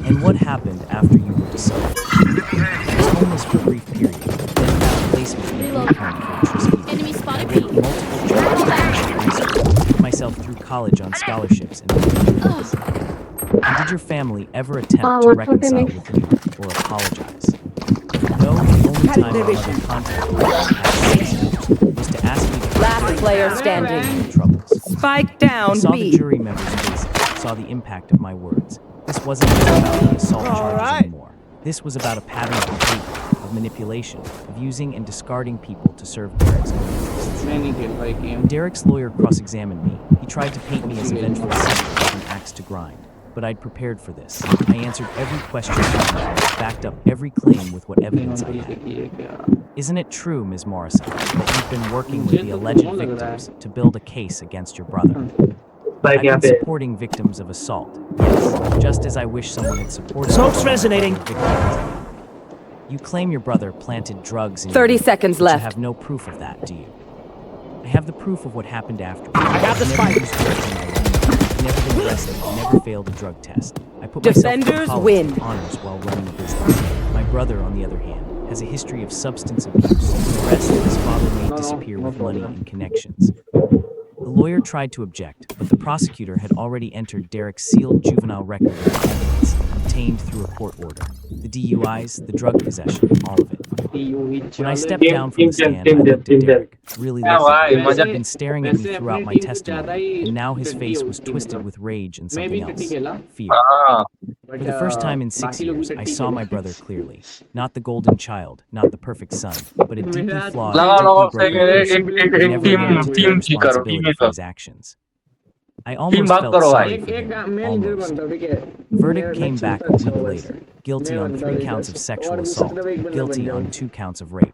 And what happened after you were disowned? I was homeless for a brief period, then found a placement in a camp for Disgrace. Enemy spotted I worked multiple jobs, put myself through college on scholarships and things. And did your family ever attempt to reconcile with you or apologize? No, the only time my mother contacted me after 6 years was to ask me to Last player standing. troubles. Spike I down saw the B. jury members' faces, saw the impact of my words. This wasn't just about the assault charges anymore. This was about a pattern of behavior, of manipulation, of using and discarding people to serve Derek's own interests. When Derek's lawyer cross-examined me, he tried to paint me as a vengeful sister with an axe to grind. but I'd prepared for this. I answered every question, backed up every claim with what evidence I had. Isn't it true, Ms. Morrison, that you've been working with the alleged victims to build a case against your brother? I've been supporting victims of assault, yes, just as I wish someone had supported Smoke's resonating. victims. You claim your brother planted drugs in 30 you, seconds but left. You have no proof of that, do you? I have the proof of what happened after. I got the spike. I've never been arrested. I never failed a drug test. I put myself Defenders through win. college honors while running a business. My brother, on the other hand, has a history of substance abuse, arrests that his father made disappear with money and connections. The lawyer tried to object, but the prosecutor had already entered Derek's sealed juvenile record with evidence obtained through a court order. The DUIs, the drug possession, all of it. When I stepped down from the stand, I looked at Derek, really listening. He had been staring at me throughout my testimony, and now his face was twisted with rage and something else, fear. For the first time in 6 years, I saw my brother clearly. Not the golden child, not the perfect son, but a deeply flawed, deeply broken person who never learned to take responsibility for his actions. I almost felt sorry for him, almost. The verdict came back a week later. Guilty on 3 counts of sexual assault, guilty on 2 counts of rape.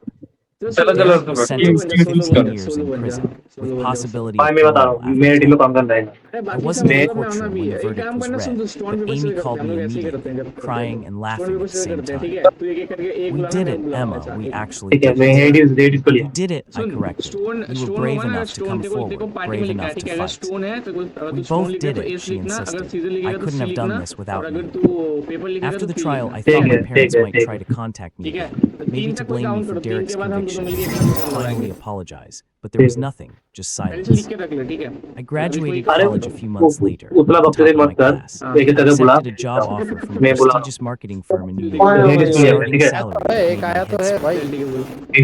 Derek was sentenced to 15 years in prison, with possibility of parole after. I wasn't in the courtroom when the verdict was read, but Amy called me immediately, crying and laughing at the same time. We did it, Emma, we actually did it. You did it, I corrected. You were brave enough to come forward, brave enough to fight. We both did it, she insisted. I couldn't have done this without you. After the trial, I thought my parents might try to contact me again, maybe to blame me for Derek's conviction, finally apologize, but there was nothing, just silence. I graduated college a few months later, top of my class. I accepted a job offer from a prestigious marketing firm in New York, starting salary.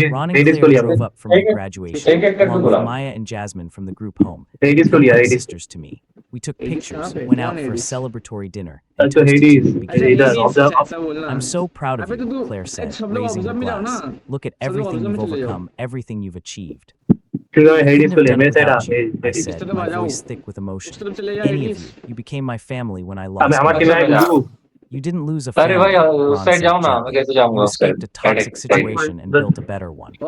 Ron and Claire drove up for my graduation, along with Maya and Jasmine from the group home. They were like sisters to me. We took pictures, went out for a celebratory dinner, and toasted to the beginning of the season. I'm so proud of you, Claire said, raising her glass. Look at everything you've overcome, everything you've achieved. I couldn't have done it without you, I said, my voice thick with emotion. Any of you, you became my family when I lost you. You didn't lose a family, Ron said gently. You escaped a toxic situation and built a better one. I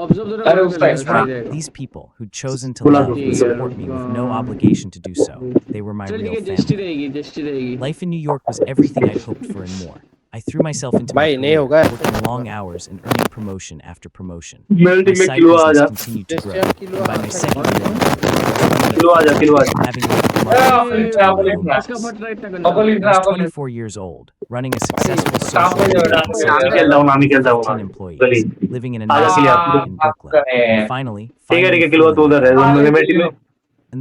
was right. These people who'd chosen to love and support me with no obligation to do so, they were my real family. Life in New York was everything I'd hoped for and more. I threw myself into my career, working long hours and earning promotion after promotion. My side business continued to grow, and by my second year, having I was 24 years old, running a successful social media with 15 employees, living in a nice apartment in Brooklyn, and finally and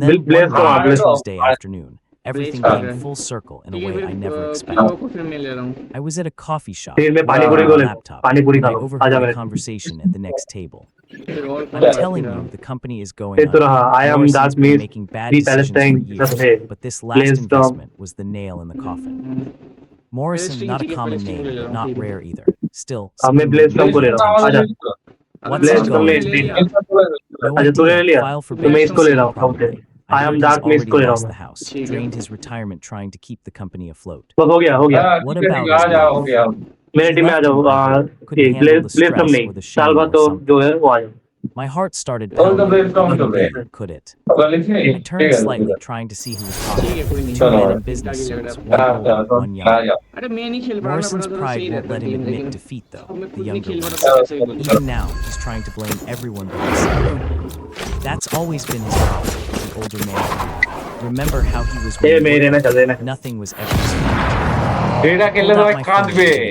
then one day, Tuesday afternoon, everything came full circle in a way I never expected. I was at a coffee shop on my laptop when I overheard a conversation at the next table. I'm telling you, the company is going on. Morrison's been making bad decisions for years, but this last investment was the nail in the coffin. Morrison, not a common name, but not rare either. Still, something what's it going? No idea. File for bankruptcy probably. I heard he's already lost the house, drained his retirement trying to keep the company afloat. What about his wife? मेरे team में आ जाओ play with a shame or something. जो है वो आ जाओ My heart started pounding. Could it? I turned slightly, trying to see who was talking. 2 men in business suits, one old, one young. Morrison's pride won't let him admit defeat, though, the younger one. Even now, he's trying to blame everyone but himself. That's always been his problem, the older man. Remember how he was when nothing was ever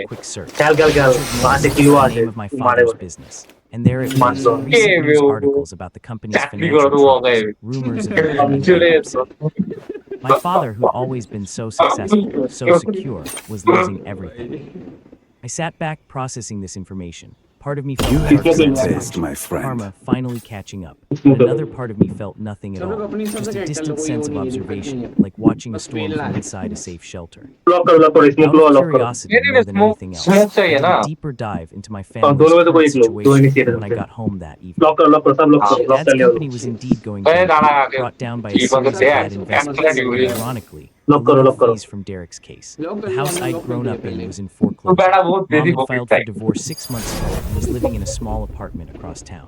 quick search. The name of my father's business. And there it was, recent news articles about the company's financial troubles, rumors of bankruptcy. My father, who'd always been so successful, so secure, was losing everything. I sat back processing this information. Part of me felt karma finally catching up. But another part of me felt nothing at all. Just a distant sense of observation, like watching a storm from inside a safe shelter. Out of curiosity more than anything else, I did a deeper dive into my family's current situation when I got home that evening. Dad's company was indeed going down, brought down by a series of bad investments, and ironically, Lock करो, lock करो. fees from Derek's case. The house I'd grown up in was in तो foreclosure. बेटा बहुत Mom तेजी had को filed पीटता for है divorce 6 months ago and was living in a small apartment across town.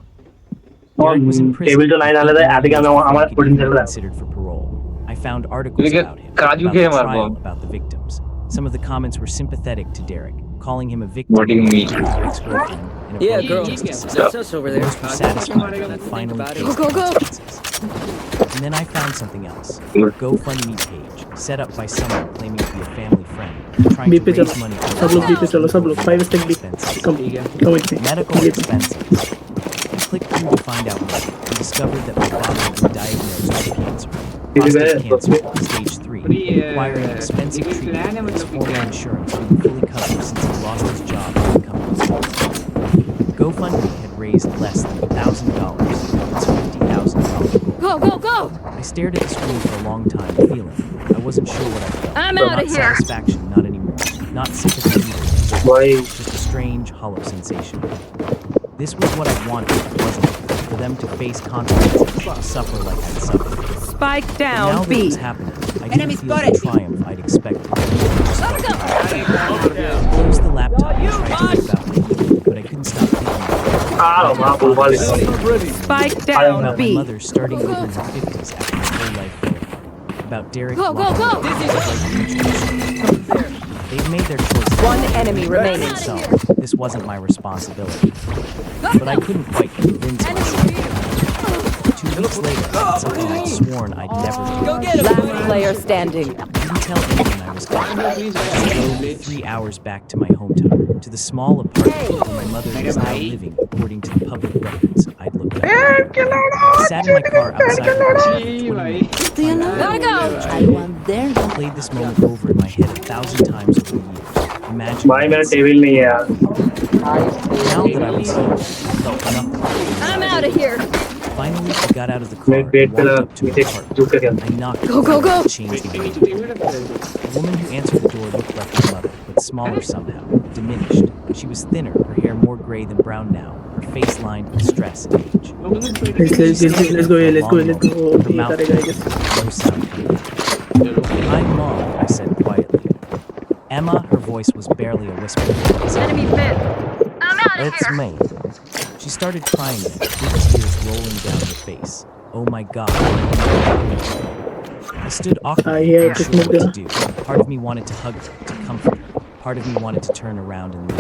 और Derek was in prison. Table जो line आला था आधे काम में हमारा He पुडिंग could चल be रहा है. considered for parole. I found articles लेकिन about him, काजू about के the हमारे trial, बहुत about the victims. Some of the comments were sympathetic to Derek, calling him a victim What do you of mean? his ex-girlfriend and a Yeah, broken girl. justice system. That's us over there. Most were satisfied that he finally about it. faced Go, go, go. consequences. And then I found something else. A GoFundMe page set up by someone claiming to be a family friend, trying B to पे raise चलो money for सब लोग B पे चलो सब लोग 5 स्टेक B expenses. Come with me Medical expenses. I clicked through to find out more and discovered that my father had been diagnosed with cancer. Prostate cancer, stage 3, requiring expensive treatment that his former insurance wouldn't fully cover since he lost his job and income was GoFundMe had raised less than $1,000 of its $50,000 goal. Go, go, go! I stared at the screen for a long time, feeling I wasn't sure what I felt. I'm Not outta here. satisfaction, not anymore. Not sympathy either. Why? Just a strange, hollow sensation. This was what I wanted, wasn't it? For them to face consequences, to suffer like I'd suffered. Spike But down now that B. it was happening, I didn't feel the triumph I'd expected. I just felt tired. I closed the laptop and tried to think about my evening, but I couldn't stop thinking about it. Ah, वहाँ बुलवाल Spike About down my B. mother starting over in her 50s after my whole life fell apart. About Derek Go, go, go! They've made their choices. One enemy remaining. So, this wasn't my responsibility. But I couldn't quite convince myself. 2 weeks later, I did something I'd sworn I'd never do. Last player standing. I didn't tell anyone I was coming. I just drove 3 hours back to my hometown, to the small apartment where my mother was now living according to the public records I'd looked up. I sat in my car outside the house for 20 minutes. Do you know? Gotta go! I want their I played this moment over in my head 1,000 times over the years. Imagine भाई मेरा table नहीं है यार. now that I was here, I felt nothing. I'm out of here! Finally, I got out of the car मैं and पेट पे walked लगा up to नीचे the apartment. झुक के I knocked Go, go, go. and changed the room. The woman who answered the door looked like my mother, but smaller somehow, diminished. She was thinner, her hair more gray than brown now, her face lined with stress and age. let's go let's go Her ये mouth करेगा I guess no sound came. "Hi, Mom," I said quietly. Emma, her voice was barely a whisper. Enemy mid! I'm out of "It's here! me." She started crying then, big tears rolling down her face. Oh my God. I stood awkwardly, yeah, unsure what to do. Part of me wanted to hug her, to comfort her. Part of me wanted to turn around and leave.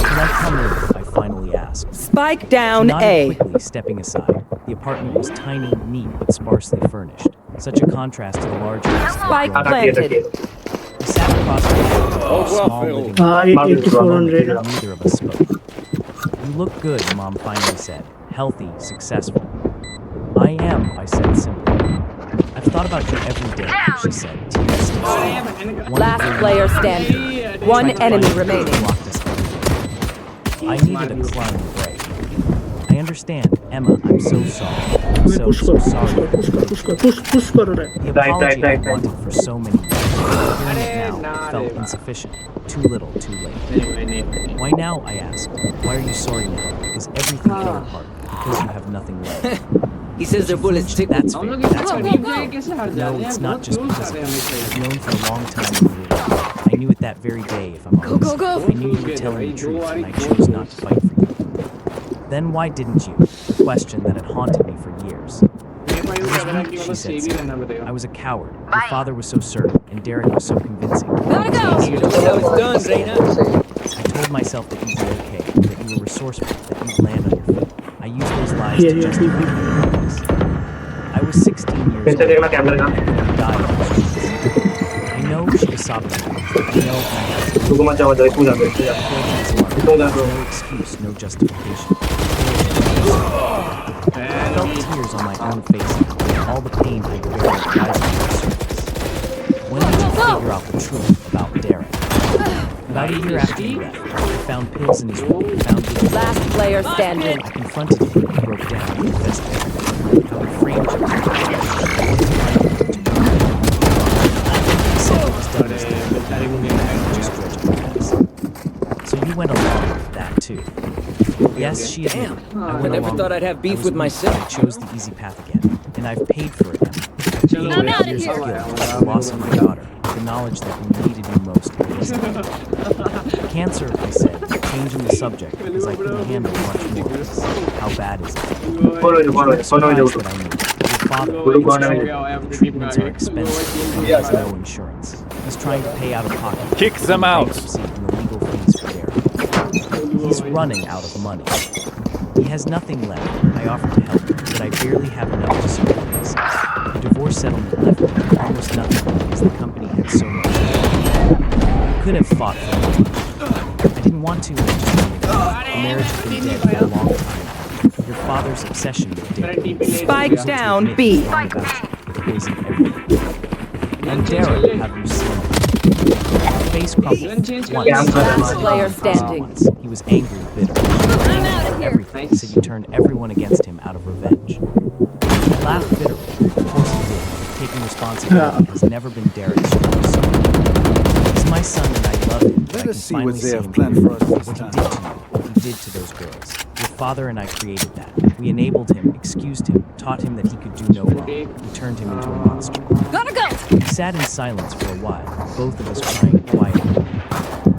"Can I come in?" I finally asked. Spike She down nodded A. quickly, stepping aside. The apartment was tiny, neat, but sparsely furnished. Such a contrast to the large house. that Spike I'd grown up in. planted. We sat across the room in a small living room. हाँ 8400 Neither of us spoke. "You look good," Mom finally said. "Healthy, successful." "I am," I said simply. "I've thought about you every day," she said, tears still streaming. Last player standing. One enemy remaining. Blocked us everywhere. I needed a crying break. "I understand, Emma. I'm so sorry. I'm so, push so करो sorry." push करो रे The apology I wanted for so many years. Hearing it now, it felt insufficient. Too little, too late. "Why now?" I asked. "Why are you sorry now? Because everything fell apart. Because you have nothing left." He says their bullets tick. That's fair. That's fair. No, it's not just because of me. I've known for a long time that you were right. I knew it that very day, if I'm honest. Go, go, go. I knew you were telling the truth, and I chose not to fight for you. Then why didn't you? The question that had haunted me for years. "I was weak," she said simply. "I was a coward. Your father was so certain, and Derek was so convincing." Gotta go! How it's done, Zayna. I told myself that you'd be okay, that you were resourceful, that you'd land on your feet. I used those lies to justify my weakness. I was 16 years फिर से old. देखना कैमरे का. I died on the streets. I know she was sobbing. I know I had to. रुको मत जाओ इसको जा दो. No excuse, no justification. I felt tears on my own face, all the pain I buried rising to the surface. When did you figure out the truth about Derek? About a year after he left, I found pills in his room, found his Last player standing. I confronted him and he broke down and confessed everything. How he framed you. He said it was done his day. Just dredging the past. So you went along with that too. Yes, she admitted. I went never along thought with I'd it. have beef I was with weak, myself. I chose the easy path again, and I've paid for it now. I'm out of Years here. of guilt, the loss of my daughter, the knowledge that we needed me most wasn't there. Cancer, I said, changing the subject because I couldn't handle much more of this. How bad is it? Surprised that I knew. Your father is treated. The treatments are expensive and he has no insurance. He's trying to pay out of pocket. Kick them out. Bankruptcy and the legal fees for Derek. He's running out of money. He has nothing left. I offered to help, but I barely have enough to survive this. The divorce settlement left me almost nothing because the company had so much. I could have fought for more. I didn't want to. I just wanted to. The marriage has been dead for a long time. Your father's obsession with Derek. Spike down B. Poison everything. And Derek, have you seen him? His face crumbled. Last player standing. Once. He was angry, bitter. I'm out of here. Everything. He said you turned everyone against him out of revenge. He laughed bitterly. Of course he did. Taking responsibility has never been Derek's strong suit. He's my son and I love him. Let us see what they have planned for us this time. What he did to those girls. Your father and I created that. We enabled him, excused him, taught him that he could do no wrong. We turned him into a monster. Gotta go. We sat in silence for a while, both of us crying quietly.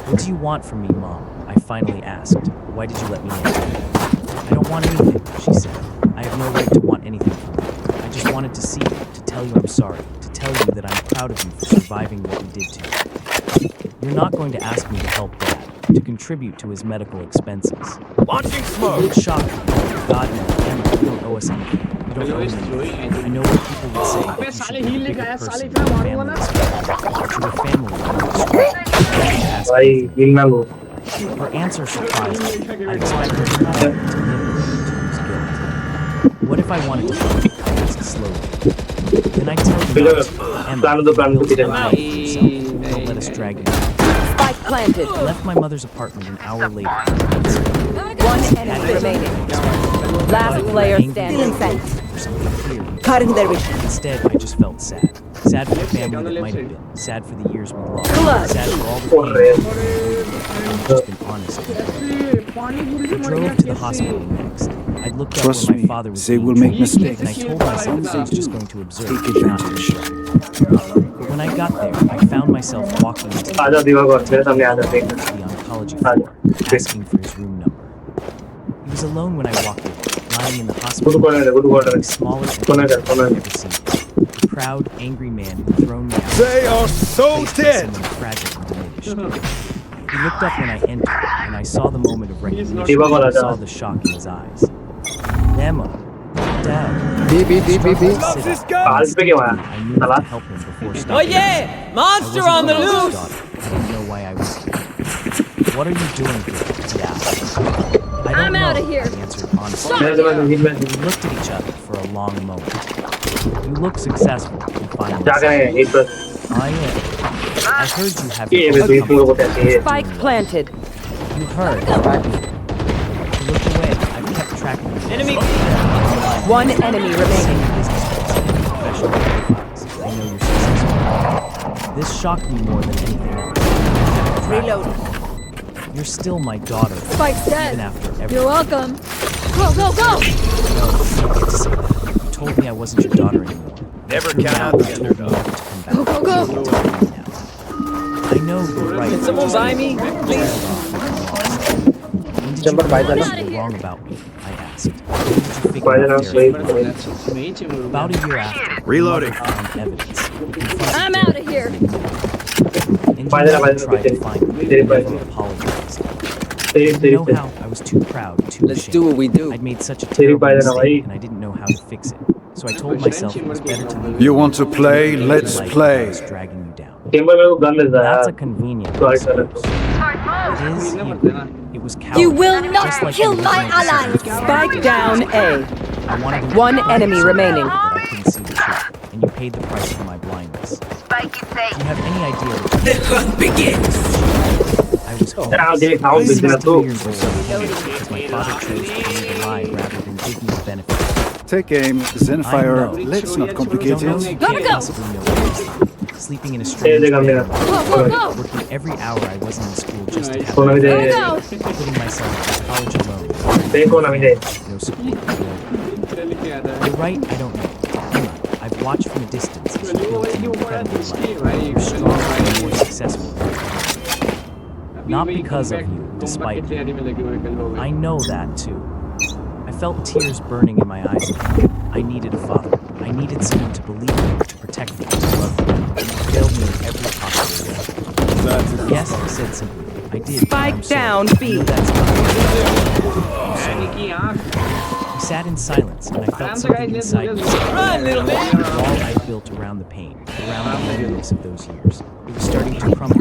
What do you want from me, Mom? I finally asked. Why did you let me in? I don't want anything, she said. I have no right to want anything from you. I just wanted to see you, to tell you I'm sorry, to tell you that I'm proud of you for surviving what we did to you. You're not going to ask me to help Dad, to contribute to his medical expenses. Launching smoke. It's shocking. God, no, Emma, you don't owe us anything. You don't owe me anything. I know what people would say, but you should be a bigger person than your family is. But your family भाई दिल में वो Her answer surprised me. I expected her not to admit to his guilt. What if I wanted to help? I asked slowly. Then I tell you not to. Emma, don't let us drag you down. Spike planted. I left my mother's apartment an hour later. One enemy remaining. Last player standing. For something clear. Instead, I just felt sad. Sad for the family that might have been. Sad for the years we lost. Sad for all the pain. I've just been honest. I drove to the hospital next. I looked up Trust where my me, father was they being will make treated, mistakes. and I told myself that I was just going to observe, Take not to advantage. show. But when I got there, I found myself walking into the आजा दिवाकर मेरे सामने आजा देख oncology floor, asking for his room number. He was alone when I walked in, lying in the hospital, smaller than I've ever seen. A proud, angry man who'd thrown me out. They are so Faced by dead. someone fragile and diminished. He looked up when I entered, and I saw the moment of recognition. I saw the shock in his eyes. Emma, Dad. Love this guy. आज पे क्या हुआ I knew to help him before stopping. Monster on the loose! I didn't know why I was here. What are you doing here? He asked. I don't I'm know, outta here. I answered honestly. मेरे से मैं दिल में We looked at each other for a long moment. You look successful, he finally क्या said. करें एक बार I am. I heard you have ये your मैं own दूसरी company. को कैसे है Spike planted. You heard. You looked away. I've kept track of you. Enemy. One enemy remaining. Professional profiles. I know you're successful. This shocked me more than anything else. Reloading. You're still my daughter. Spike's dead. Even after everything. You're welcome. Go, go, go. No, you don't get to say that. You told me I wasn't your daughter anymore. Never Now count out you the told me underdog. never to come back. Go, go, go. You don't need now. I know you're right. Can someone buy me, please? When did you realize you were wrong about me? I asked. When did you figure out Derek? About a year after. Reloading. I found evidence. I'm out of here. And you tried to find me. तेरे Never पास apologized. तेरी You तेरी know how I was too proud, too ashamed. do what we do. I'd made such a तेरी terrible पास ना भाई mistake and I didn't know how to fix it. So I told myself it was better to leave. You want to play? Let's Like play. I was dragging you down. Temper में वो gun मिलता है That's a यार convenient तो excuse. कर It is you. It was cowardly. You will not Just like kill the my original allies. decision. Spike down A. I wanted to One enemy remaining. But I couldn't see the truth, and you paid the price for my blindness. Do you have any idea what the hunt begins? I was home. यार देख आओ I was business 2 तो years old because my father chose to believe a lie rather than give me the benefit. Take aim, Zenfire. Let's not complicate Don't know, it. you can't go. possibly know everything. Sleeping in a strange देखा मेरा bed, Go, go, go. working every hour I wasn't in school just to have सोना भी दे Go, go. putting myself through college alone. देखो ना भी दे No support. You're right, I don't know. Emma, I've watched from a distance as you built an incredible life. You're stronger and more successful. Not because of you, despite you. I know that too. I felt tears burning in my eyes again. I needed a father. I needed someone to believe in me, to protect me, to love me. You failed me in every possible way. Yes, I said simply. I did. Spike down, B. That's not we sat in silence, and I felt something inside me. Run, little man! The wall I built around the pain, around the loneliness of those years. It was starting to crumble.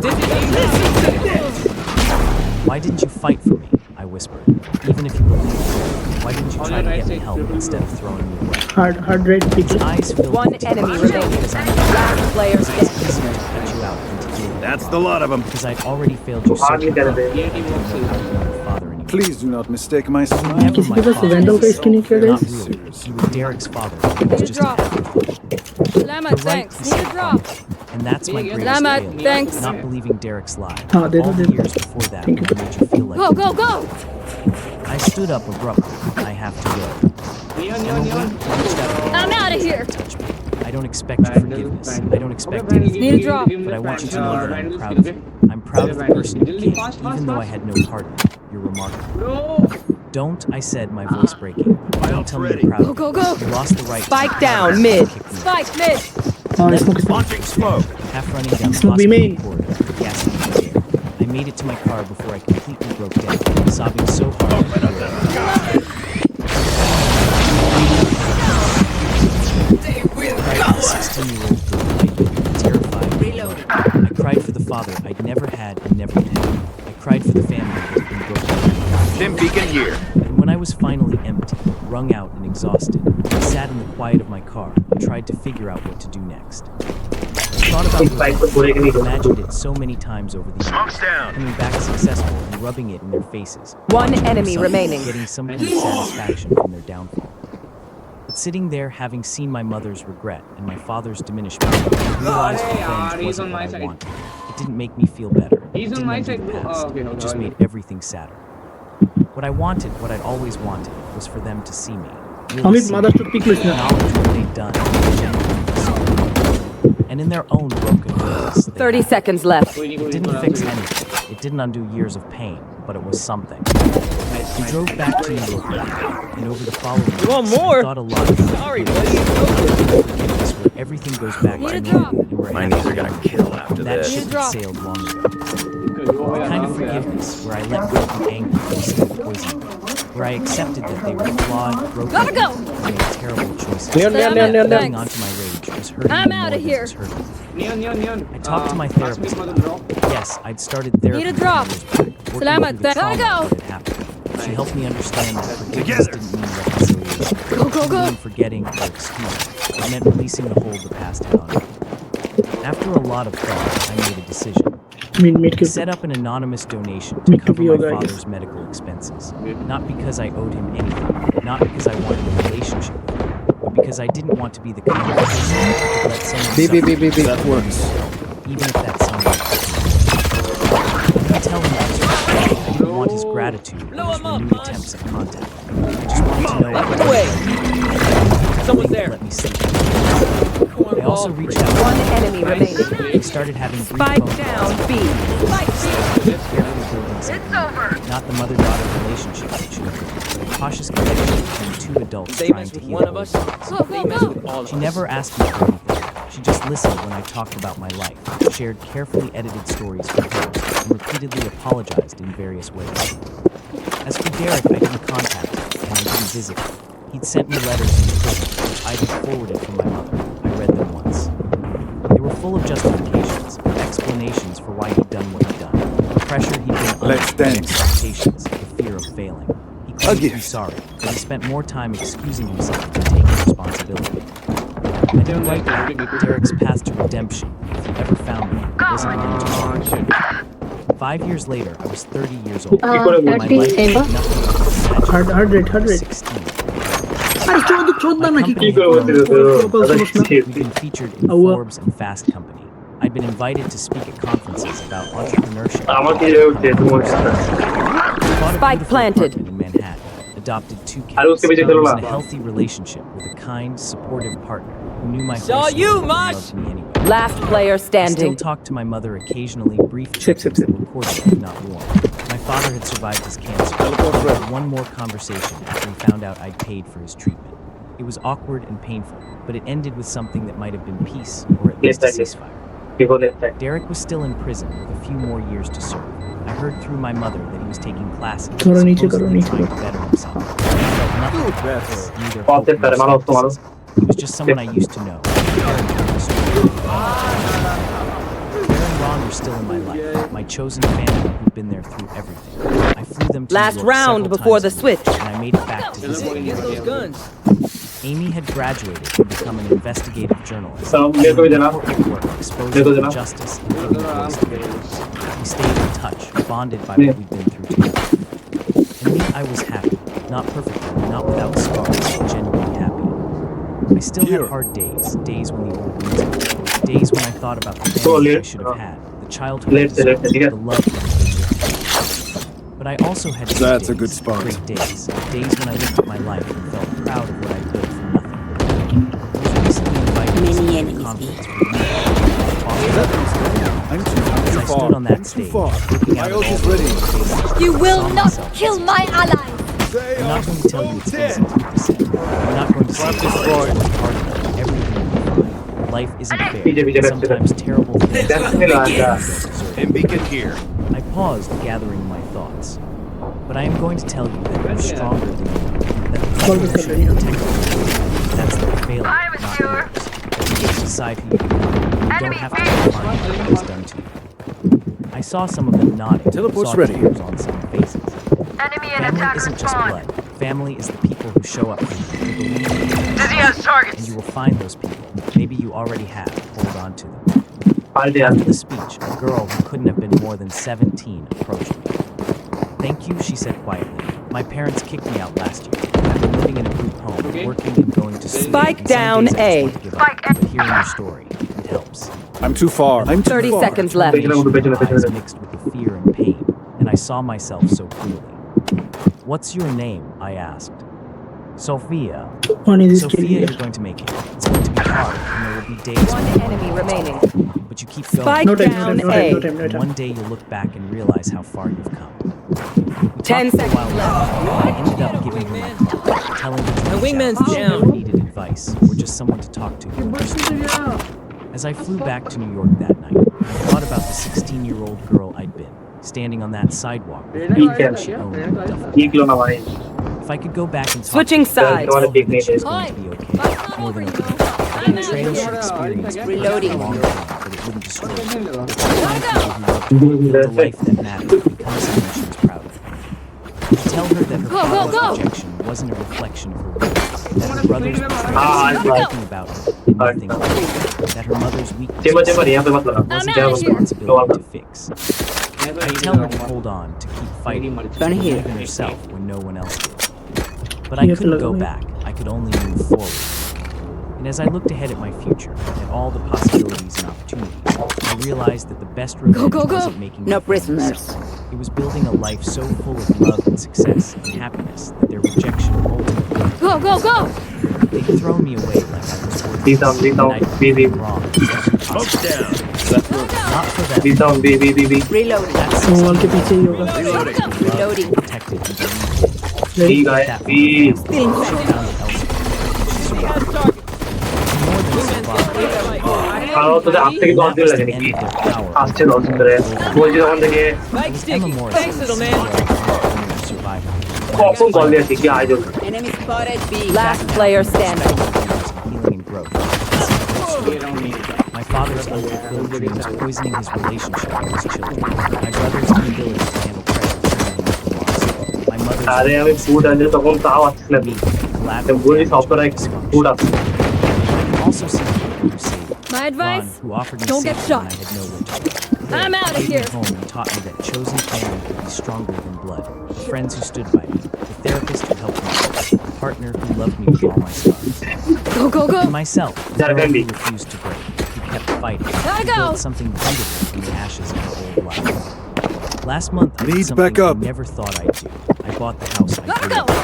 Why didn't you fight for me? I whispered. Even if you believed me, why didn't you try to get me help instead of throwing me away? Hard rate His picture. eyes filled One with enemy tears remaining. because I knew Last player it's easier to standing. cut you out than to deal with That's it. the lot of them. Because I'd already failed you so hardly much. I tell didn't them. know how to be my father anymore. Please do not mistake my smile. Never किसी my के पास father. Vandal का skin है क्या Not guys? really. He was Derek's father. He was just drop. an afterthought. Lama, You're right, thanks. he Need said a drop. fine. And that's my greatest Lama, failure. thanks. Not believing Derek's lie. हाँ, दे दो, All they the दो. years before that Thank you. would have made you feel like Go, you go, did. go! I stood up abruptly. I have to go. Emily reached out her I'm hand out of here. to touch me. I don't expect your forgiveness. I don't expect anything. Need a drop. But I want you to know that I'm proud of you. I'm proud of the person you became, even though I had no part in it. You're remarkable. Don't, I said, my voice breaking. Don't tell me you're proud of me. Go, go, go. You lost the right Spike to down, mid. kick me. Spike mid. हाँ इसमें Launching smoke. Half running down the Smoke be hospital main. corridor, gasping for air. I made it to my car before I completely broke down, sobbing so hard. I cried for the 16-year-old girl I knew, terrified. I cried for the father I'd never had and never would have. I cried for the family that had been broken. Dim beacon here. And when I was finally empty, wrung out and exhausted, I sat in the quiet of my car and tried to figure out what to do next. I thought about revenge, imagined it so many times over the years, coming back successful and rubbing it in their faces. One watching enemy them remaining. getting some kind of satisfaction from their downfall. But sitting there, having seen my mother's regret and my father's diminishment, I realized revenge wasn't what I wanted. It didn't make me feel better. It didn't undo the past. It just made everything sadder. What I wanted, what I'd always wanted, was for them to see me. Really Amit see mother me, to pick list now. acknowledge what they'd done, and in their own broken ways. they 30 had. seconds left. It didn't fix anything. It didn't undo years of pain, but it was something. We drove back to New York, and over the following weeks, I thought a lot about forgiveness, where everything goes back Need to a normal, drop. and where My knees are gonna kill after that this. ship Need a drop. sailed long ago. The kind of forgiveness where I let go of the anger instead of poisoning me, where I accepted that they were flawed, broken, Gotta go. and made terrible choices. Leon, Holding thanks. onto my rage was hurting I'm me more outta than here. it was hurting me. I talked to my therapist about it. Yes, I'd started therapy Need a drop. 10 years back, working Salamat, through the gotta trauma go. of what had happened. She helped me understand that forgiveness didn't mean reconciliation. Go, go, It didn't go. mean forgetting or excusing. It meant releasing the hold the past had on me. After a lot of thought, I made a decision. Mid I के set up an anonymous donation to Make it cover be my okay, I guess. father's medical expenses. Not because I owed him anything, not because I wanted a relationship with him, but because I didn't want to be the kind of person who could let someone suffer, That works. even if that someone I didn't tell him this. I didn't want his gratitude or his renewed attempts at contact. I just wanted to know someone's there. Let me sleep. I also reached out One enemy remaining. and started having brief Spike phone down, calls. B. Carefully building something. Not the mother-daughter relationship that should have been, but a cautious connection between two adults trying to heal both sides. Go, go, go. She never asked me for anything. She just listened when I talked about my life, shared carefully edited stories from her, and repeatedly apologized in various ways. As for Derek, I didn't contact him, and I didn't visit him. He'd sent me letters in prison, which I had forwarded from my mother. I read them once. They were full of justifications, explanations for why he'd done what he'd done, the pressure he'd been under, Let's the dance. expectations, the fear of failing. He claimed to be sorry, but he spent more time excusing himself than taking responsibility. I didn't write that Derek's path to redemption, if he ever found me, wasn't going to work. 5 years later, I was 30 years old. My life was nothing but hard rate 16. अरे छोड़ ना My कि company Keep going with it. We've been featured in Forbes and Fast Company. I'd been invited to speak at conferences about entrepreneurship. আমাকে যে তোমার সাথে Bought a Spike beautiful planted. apartment in Manhattan. Adopted 2 R kids. उसके पीछे Was चलो in ना a healthy relationship with a kind, supportive partner. who knew my whole story and loved me anyway. Last player I still standing. talked to my mother occasionally, brief check-ins that were cordial, not warm. My father had survived his cancer. We had one more conversation after he found out I'd paid for his treatment. It was awkward and painful, but it ended with something that might have been peace, or at least a ceasefire. Derek was still in prison with a few more years to serve. I heard through my mother that he was taking classes, supposedly trying to better himself. I felt nothing about this, neither hope nor skepticism. He was just someone I used to know. Aaron and Ron were still in my life, my chosen family who'd been there through everything. I flew them to Last New York round several before times the a week, switch. and I made it back to visit them. Amy had graduated and become an investigative journalist. Work, exposing injustice and giving voice to victims. We stayed in touch, bonded by what we'd been through together. And me, I was happy. Not perfectly, not without scars, but genuinely happy. I still had hard days, days when the old wounds hurt, days when I thought about the family I should have had, the childhood I deserved, the love that I deserved. But I also had good days, great days, days when I looked at my life and felt proud of what I built from nothing. I was recently invited to a conference for youth. As I stood on that stage, looking out at all the faces, You will I saw not myself kill as my allies! I'm not going to tell you it's easy to accept. I'm not going to say it's hard enough. Everything will be fine. Life isn't fair. And sometimes terrible things happen. Beacon here. I paused, gathering my thoughts. But I am going to tell you that you're stronger than you know. That the people who should protect you, that's their failure, not yours. That you get to decide who you become. You don't have to define what was done to you. I saw some of them nodding. Teleport's saw ready. tears on some faces. Family isn't just blood. Family is the people who show up for you, who believe in you. And you will find those people. Maybe you already have. Hold on to them. After the speech, a girl who couldn't have been more than 17 approached me. Thank you, she said quietly. My parents kicked me out last year. I've been living in a group home, working and going to school. Spike and some down days I just A. want to give up, but hearing your story, it helps. I'm too far. 30 seconds left. Eyes mixed with the fear and pain, and I saw myself so clearly. What's your name? I asked. Sophia. Sophia, you're going to make it. It's going to be hard, and there will be days One when you enemy want to remaining. give up. But you keep going. Spike down A. And one day you'll look back and realize how far you've come. We 10 talked for a while seconds later. I ended up giving her my call, telling her to reach out if she ever needed advice or just someone to talk to. As I flew back to New York that night, I thought about the 16-year-old girl I'd been, standing on that sidewalk with everything she owned in a duffel bag. If I could go back and talk Switching to her, I'd sides. tell her that she was going to be okay, more than okay. The betrayal she'd experienced would hurt for a long time, but it wouldn't destroy her. The kind of people who loved her, built a life that mattered, become someone she was proud of. To tell her that her father's rejection wasn't a reflection of her weakness, that her brother's betrayal wasn't nothing about her, and nothing about her, that her mother's weakness wasn't her responsibility to fix. I'd tell her to hold on, to keep fighting, to believe in herself when no one else did. But I couldn't go back, I could only move forward. And as I looked ahead at my future, at all the possibilities and opportunities, I realized that the best revenge wasn't making No my family prisoners. suffer. It was building a life so full of love and success and happiness that their rejection ultimately... Go, go, go! They'd thrown me away like I was worthless. Disowned, And I'd B. been wrong. Not for them. Disowned, B. Reloading. That's wall के पीछे ही होगा Reloading. protected and believed. B guy, That B. she found it elsewhere. She survived. More than survived. हाँ तो आप तक बहुत देर लगेगी कि आज से बहुत सुंदर है वो जो हम देखे Emma Morris survivor. कॉपन कॉल दिया थी कि आज जो Enemy spotted B. Last player standing. Healing and growth. My father's unfulfilled dreams poisoning his relationship with his children. My brother's inability to handle pressure turning him into loss. My mother's अरे हमें food अंदर तो कौन था आज तक me जब वो इस ऑफर एक फूड आप I can also see people who saved. My advice? Ron, who offered me Don't get safety when I shot. had nowhere to go. I'm out of Taken here. home and taught me that chosen family could be stronger than blood. The friends who stood by me, the therapist who helped me, the partner who loved me with all my scars. Go, go, go! And myself, the girl who refused to break, who kept fighting, Gotta who go. built something beautiful from the ashes of her old life. Last month, I did Needs something I backup. never thought I'd do. I bought the house I Gotta dreamed go. of.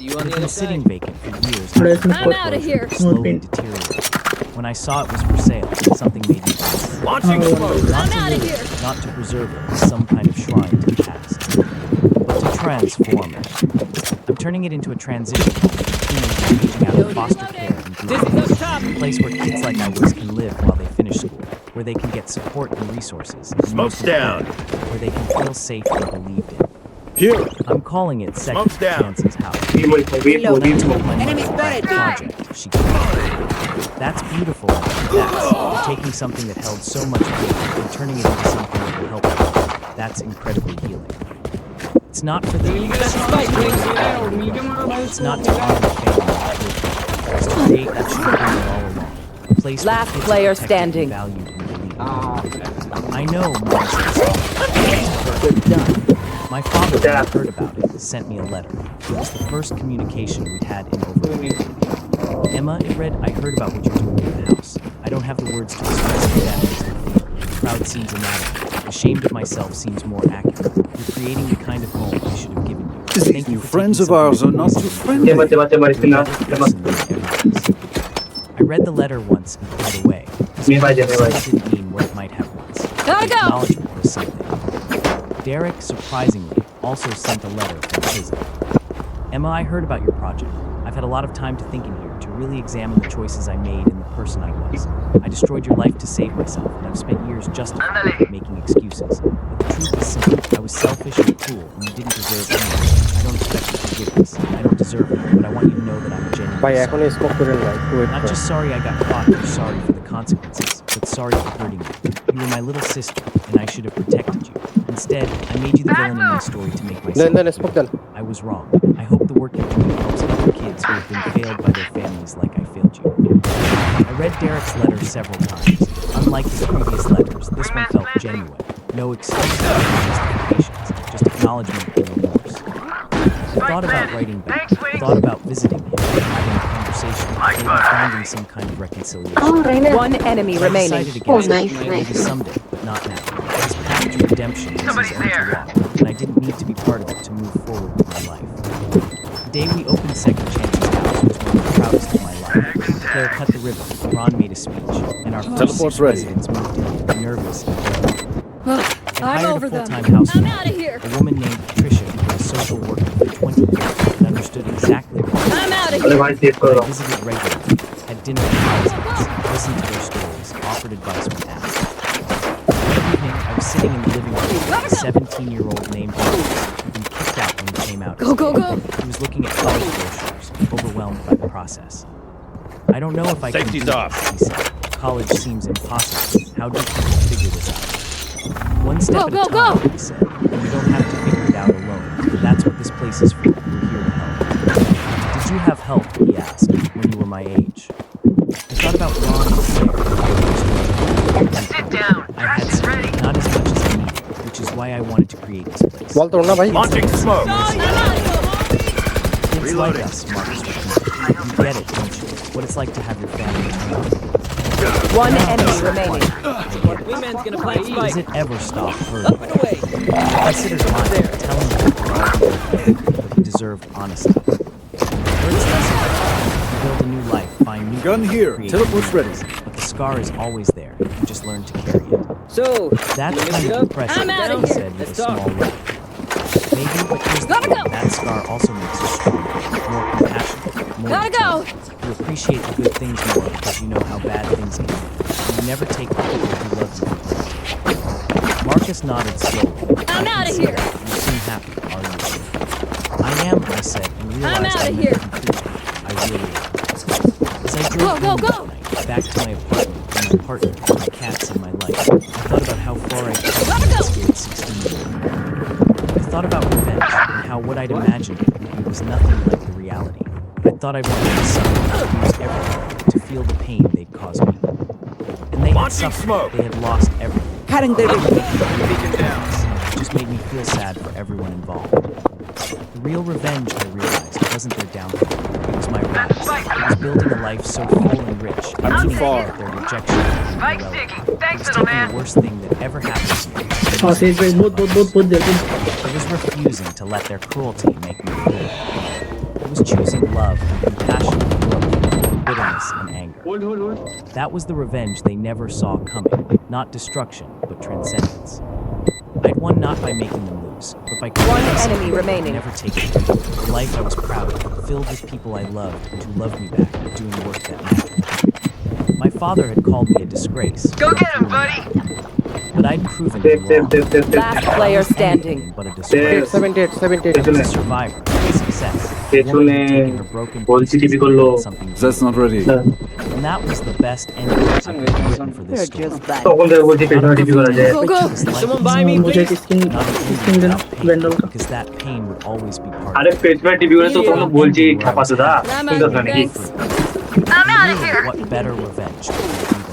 It had been sitting vacant for years. But it's not I'm out of here. Slowly deteriorating. When I saw it was for sale, something made me think. Launching smoke. I'm out of here. Not to preserve it as some kind of shrine to the past, but to transform it. I'm turning it into a transition point for teenagers aging out of foster care and group homes. A place where kids like I was can live while they finish school, where they can get support and resources. And Smoke's most down. importantly, where they can feel safe and believed in. Here. I'm calling it Smoke's down. Chance's house. Wait, When I told my mother about the project, she cried. That's beautiful, that's taking something that held so much pain and turning it into something that will help people. That's incredibly healing. It's not for the it's not to honor the family. It's to create that should have been all along. A place where Last kids player are protected, standing. valued, and believed. I know Mom said good done. My father, when he heard about it, sent me a letter. It was the first communication we'd had in over a year. Emma, it read, I heard about what you're doing in the house. I don't have the words to express what that makes me feel. Proud seems inadequate. Ashamed of myself seems more accurate. You're creating the kind of home I should have given you. These new friends of ours are not too friendly. I read the letter once and put it away. It didn't mean what it might have once. Gotta go. Acknowledgement was something. Derek, surprisingly, also sent a letter from prison. Emma, I heard about your project. I've had a lot of time to think in here, to really examine the choices I made and the person I was. I destroyed your life to save myself, and I've spent years justifying it, making excuses. But the truth is simple. I was selfish and cruel, and you didn't deserve anything. I don't expect your forgiveness. I don't deserve it, but I want you to know that I'm genuinely sorry. Not just sorry I got caught, or sorry for the consequences, but sorry for hurting you. You were my little sister, and I should have protected you. Instead, I made you the villain in my story to make myself. I was wrong. I hope the work you're doing helps other kids who have been failed by their families like I failed you. I read Derek's letter several times. Unlike his previous letters, this one felt genuine. No excuses or justifications, just acknowledgement and remorse. I thought about writing back, thought about visiting him, having a conversation, maybe finding some kind of reconciliation. One enemy remaining. Decided against it, maybe someday, but not now. His path to redemption was his own to walk, and I didn't need to be part of it to move forward with my life. The day we opened Second Chance's house was one of the proudest of my life. Claire cut the ribbon, Ron made a speech, and our first 6 residents moved in, nervous and terrified. I hired a full-time housekeeper, I'm out of here. a woman named Patricia who was a social worker for 20 years and understood exactly what I'm out of here. I visited regularly, had dinner with residents, listened to their stories, offered advice when asked. One evening, I was sitting in the living room with a 17-year-old named Marcus, who he kicked out when he came out. Go. He was looking at college brochures, overwhelmed by the process. I don't know if I can do Safety's this, off. he said. College seems impossible. How do people figure this out? One step at a time, he said. And we don't have to figure it out alone. That's what this place is for. We're here to help. Did you have help, he asked, when you were my age? I thought about Ron and Claire. Sit down. I had some, not as much as I needed, which is why I wanted to create this place. Launching smoke. Kids like us, Marcus repeated. You get it, don't you? What it's like to have your family turn on. One enemy remaining. Does it ever stop hurting? I considered lying, telling people but he deserved honesty. Hurts less if you build a new life, find new Gun here. Teleport's ready. but the scar is always there. You just learn to carry it. So, That's kind of impressive, I'm outta he here. said with a small laugh. Maybe, but here's the thing. That scar also makes you stronger, more compassionate, more Gotta go. determined. You appreciate the good things more because you know how bad things can be. You never take the people who love you for granted. Marcus nodded slowly. I'm outta here. You seem happy, are you? I am, I said, and realized I'm outta I meant here. completely. I really am. As I drove home that night, back to my apartment, and my partner, and my cats in my life, I thought about how far I'd come in this scared 16 years old. I thought about revenge, and how what I'd imagined it would be was nothing like the reality. I thought I wanted my son to lose everything, to feel the pain they'd caused me. And they had suffered, they had lost everything. It just made me feel sad for everyone involved. The real revenge, I realized, wasn't their downfall. It was my rise. It was building a life so full and rich, and too far their rejection of me irrelevant. It was taking the worst thing that ever happened to me. Oh, Sage, both there. I was refusing to let their cruelty make me cruel. It was choosing love and compassion over bitterness and anger. That was the revenge they never saw coming. Not destruction, but transcendence. I'd won not by making them lose, but by One creating enemy something remaining. never taken. A life I was proud of, filled with people I loved and who loved me back, doing work that mattered. My father had called me a disgrace. Go get him, buddy! But I'd proven him wrong. Last player standing. But a disgrace. 78, 78. I was a survivor, a success. A woman পেছনে who'd taken her broken বলছি pieces টিপি and করলো built something That's not ready. And that was the best ending I could have written for this story. তখন থেকে বলছি পেছনে টিপি করা যায় Go, go. मुझे स्किन देना वेंडल का Because that pain would always be part আরে of it. পেছনে টিপি করে তো তখন বলছি ছাপাতো দা I'm ঠিক out আছে of নাকি here. I'm out of here. What better revenge could you do